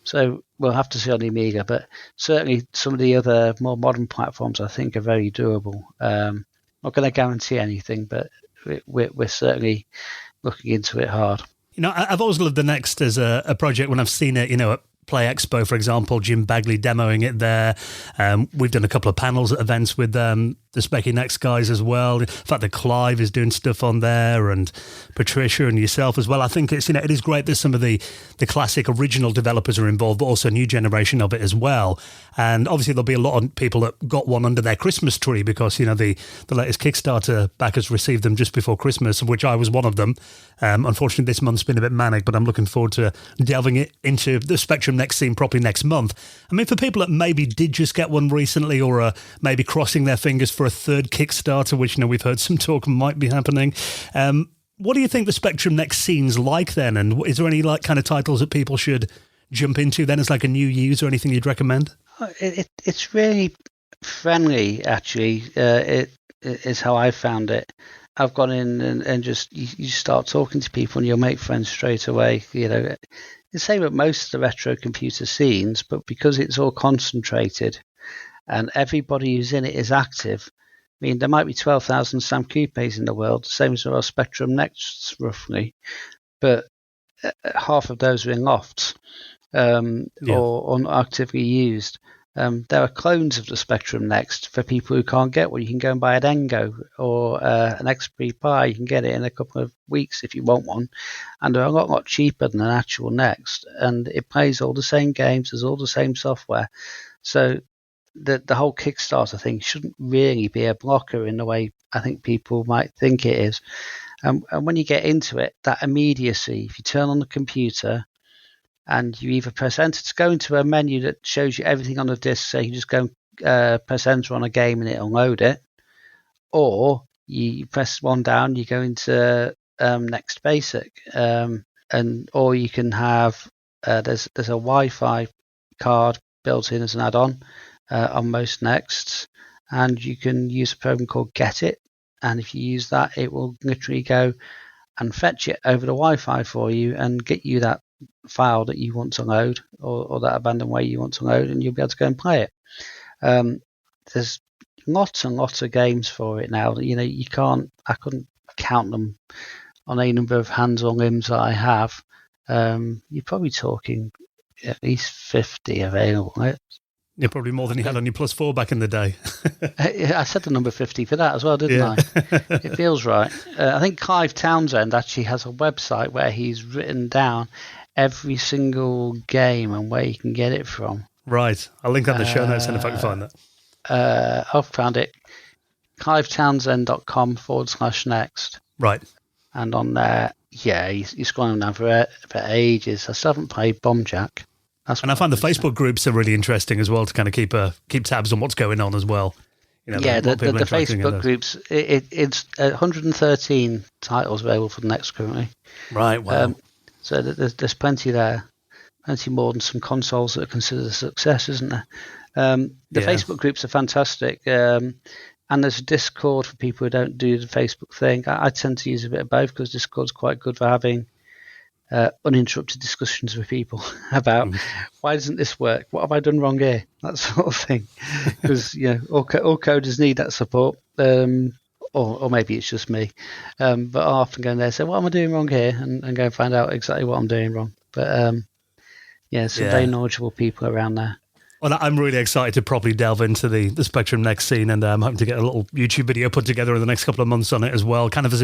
So we'll have to see on the Amiga, but certainly some of the other more modern platforms I think are very doable. Not going to guarantee anything, but we're certainly looking into it hard. I've always loved the Next as a project when I've seen it, at Play Expo, for example, Jim Bagley demoing it there. We've done a couple of panels at events with the Specky Next guys as well. In fact, that Clive is doing stuff on there, and Patricia and yourself as well. I think it's it is great that some of the classic original developers are involved, but also a new generation of it as well. And obviously there'll be a lot of people that got one under their Christmas tree, because the latest Kickstarter backers received them just before Christmas, of which I was one of them. Unfortunately, this month's been a bit manic, but I'm looking forward to delving it into the Spectrum Next scene properly next month. I mean, for people that maybe did just get one recently, or are maybe crossing their fingers for a third Kickstarter, which we've heard some talk might be happening. What do you think the Spectrum Next scene's like then? And is there any kind of titles that people should jump into then as like a new user, or anything you'd recommend? It's really friendly, actually. It is how I found it. I've gone in and just you start talking to people and you'll make friends straight away. The same with most of the retro computer scenes, but because it's all concentrated and everybody who's in it is active. I mean, there might be 12,000 Sam Coupes in the world, the same as there are Spectrum Nexts roughly, but half of those are in lofts or not actively used. There are clones of the Spectrum Next for people who can't get one. You can go and buy an Engo or an XP Pi. You can get it in a couple of weeks if you want one. And they're a lot cheaper than an actual Next. And it plays all the same games. There's all the same software. So the whole Kickstarter thing shouldn't really be a blocker in the way I think people might think it is. And when you get into it, that immediacy, if you turn on the computer and you either press enter to go into a menu that shows you everything on the disk, so you just go press enter on a game and it'll load it, or you press one down, you go into Next Basic, or you can have there's a Wi-Fi card built in as an add-on on most Nexts, and you can use a program called Get It, and if you use that, it will literally go and fetch it over the Wi-Fi for you and get you that file that you want to load, or that abandoned way you want to load, and you'll be able to go and play it. There's lots and lots of games for it now. I couldn't count them on a number of hands or limbs that I have. You're probably talking at least 50 available. Right? You're probably more than you had on your +4 back in the day. I said the number 50 for that as well, didn't I? It feels right. I think Clive Townsend actually has a website where he's written down every single game and where you can get it from. Right. I'll link that in the show notes and if I can find that. I've found it. clivetownsend.com/next. Right. And on there, you're scrolling down for ages. I still haven't played Bomb Jack. And I find the Facebook groups are really interesting as well to kind of keep tabs on what's going on as well. The Facebook groups, it's 113 titles available for the Next currently. Right, wow. So there's plenty there. Plenty more than some consoles that are considered a success, isn't there? Facebook groups are fantastic. And there's a Discord for people who don't do the Facebook thing. I tend to use a bit of both because Discord's quite good for having uninterrupted discussions with people about why doesn't this work? What have I done wrong here? That sort of thing. Because all coders need that support. Or maybe it's just me. But I often go in there and say, what am I doing wrong here? And go and find out exactly what I'm doing wrong. But some very knowledgeable people around there. Well, I'm really excited to properly delve into the Spectrum Next scene, and I'm hoping to get a little YouTube video put together in the next couple of months on it as well. Kind of as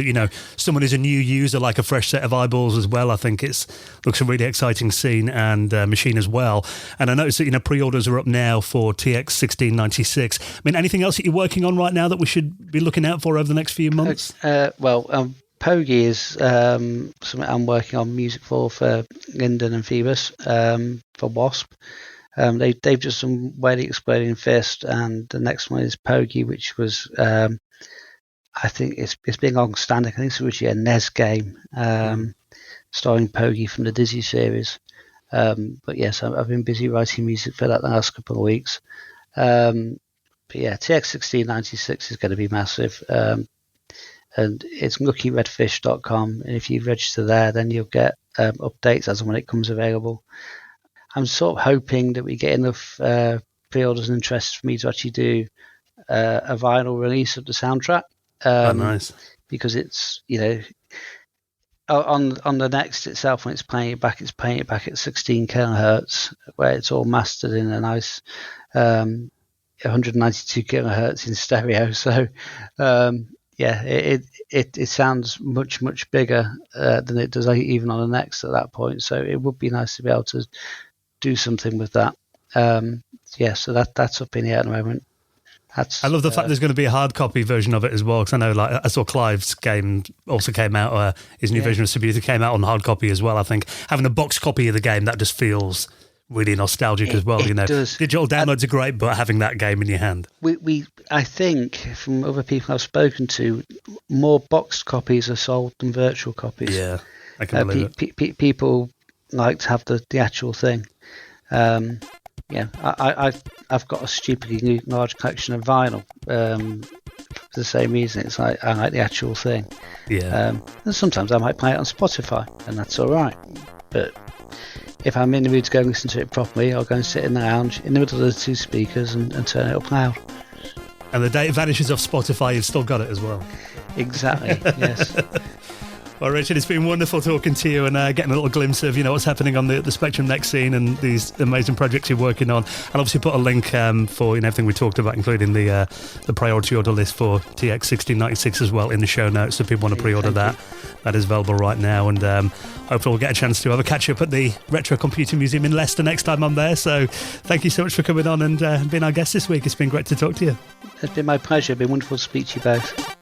someone who's a new user, like a fresh set of eyeballs as well. I think looks a really exciting scene and machine as well. And I noticed that pre-orders are up now for TX1696. I mean, anything else that you're working on right now that we should be looking out for over the next few months? Pogie is something I'm working on music for Linden and Phoebus for Wasp. They've just done Whaley Exploding Fist, and the next one is Pogie, which was I think it's been long standing. I think it's originally a NES game starring Pogie from the Dizzy series. But yes, I've been busy writing music for that the last couple of weeks. TX1696 is going to be massive. And it's luckyredfish.com, and if you register there, then you'll get updates as and when it comes available. I'm sort of hoping that we get enough pre-orders and interest for me to actually do a vinyl release of the soundtrack. Nice. Because it's, on the Next itself, when it's playing it back at 16 kilohertz, where it's all mastered in a nice 192 kilohertz in stereo. So, it sounds much, much bigger than it does even on the Next at that point. So it would be nice to be able to do something with that. So that's up in the air at the moment. I love the fact there's going to be a hard copy version of it as well, because I know I saw Clive's game also came out, his new version of Subutha came out on hard copy as well. I think having a box copy of the game, that just feels really nostalgic as well. It does. Digital downloads are great, but having that game in your hand. I think from other people I've spoken to, more boxed copies are sold than virtual copies. Yeah, I can believe it. People like to have the actual thing. I've got a stupidly large collection of vinyl for the same reason. It's like I like the actual thing. Yeah. And sometimes I might play it on Spotify, and that's all right. But if I'm in the mood to go and listen to it properly, I'll go and sit in the lounge in the middle of the two speakers and turn it up loud. And the day it vanishes off Spotify, you've still got it as well. Exactly, yes. Well, Richard, it's been wonderful talking to you and getting a little glimpse of what's happening on the Spectrum Next scene and these amazing projects you're working on. I'll obviously put a link for everything we talked about, including the priority order list for TX1696 as well in the show notes, so people want to pre-order that. That is available right now, and hopefully we'll get a chance to have a catch up at the Retro Computing Museum in Leicester next time I'm there. So thank you so much for coming on and being our guest this week. It's been great to talk to you. It's been my pleasure. It's been wonderful to speak to you both.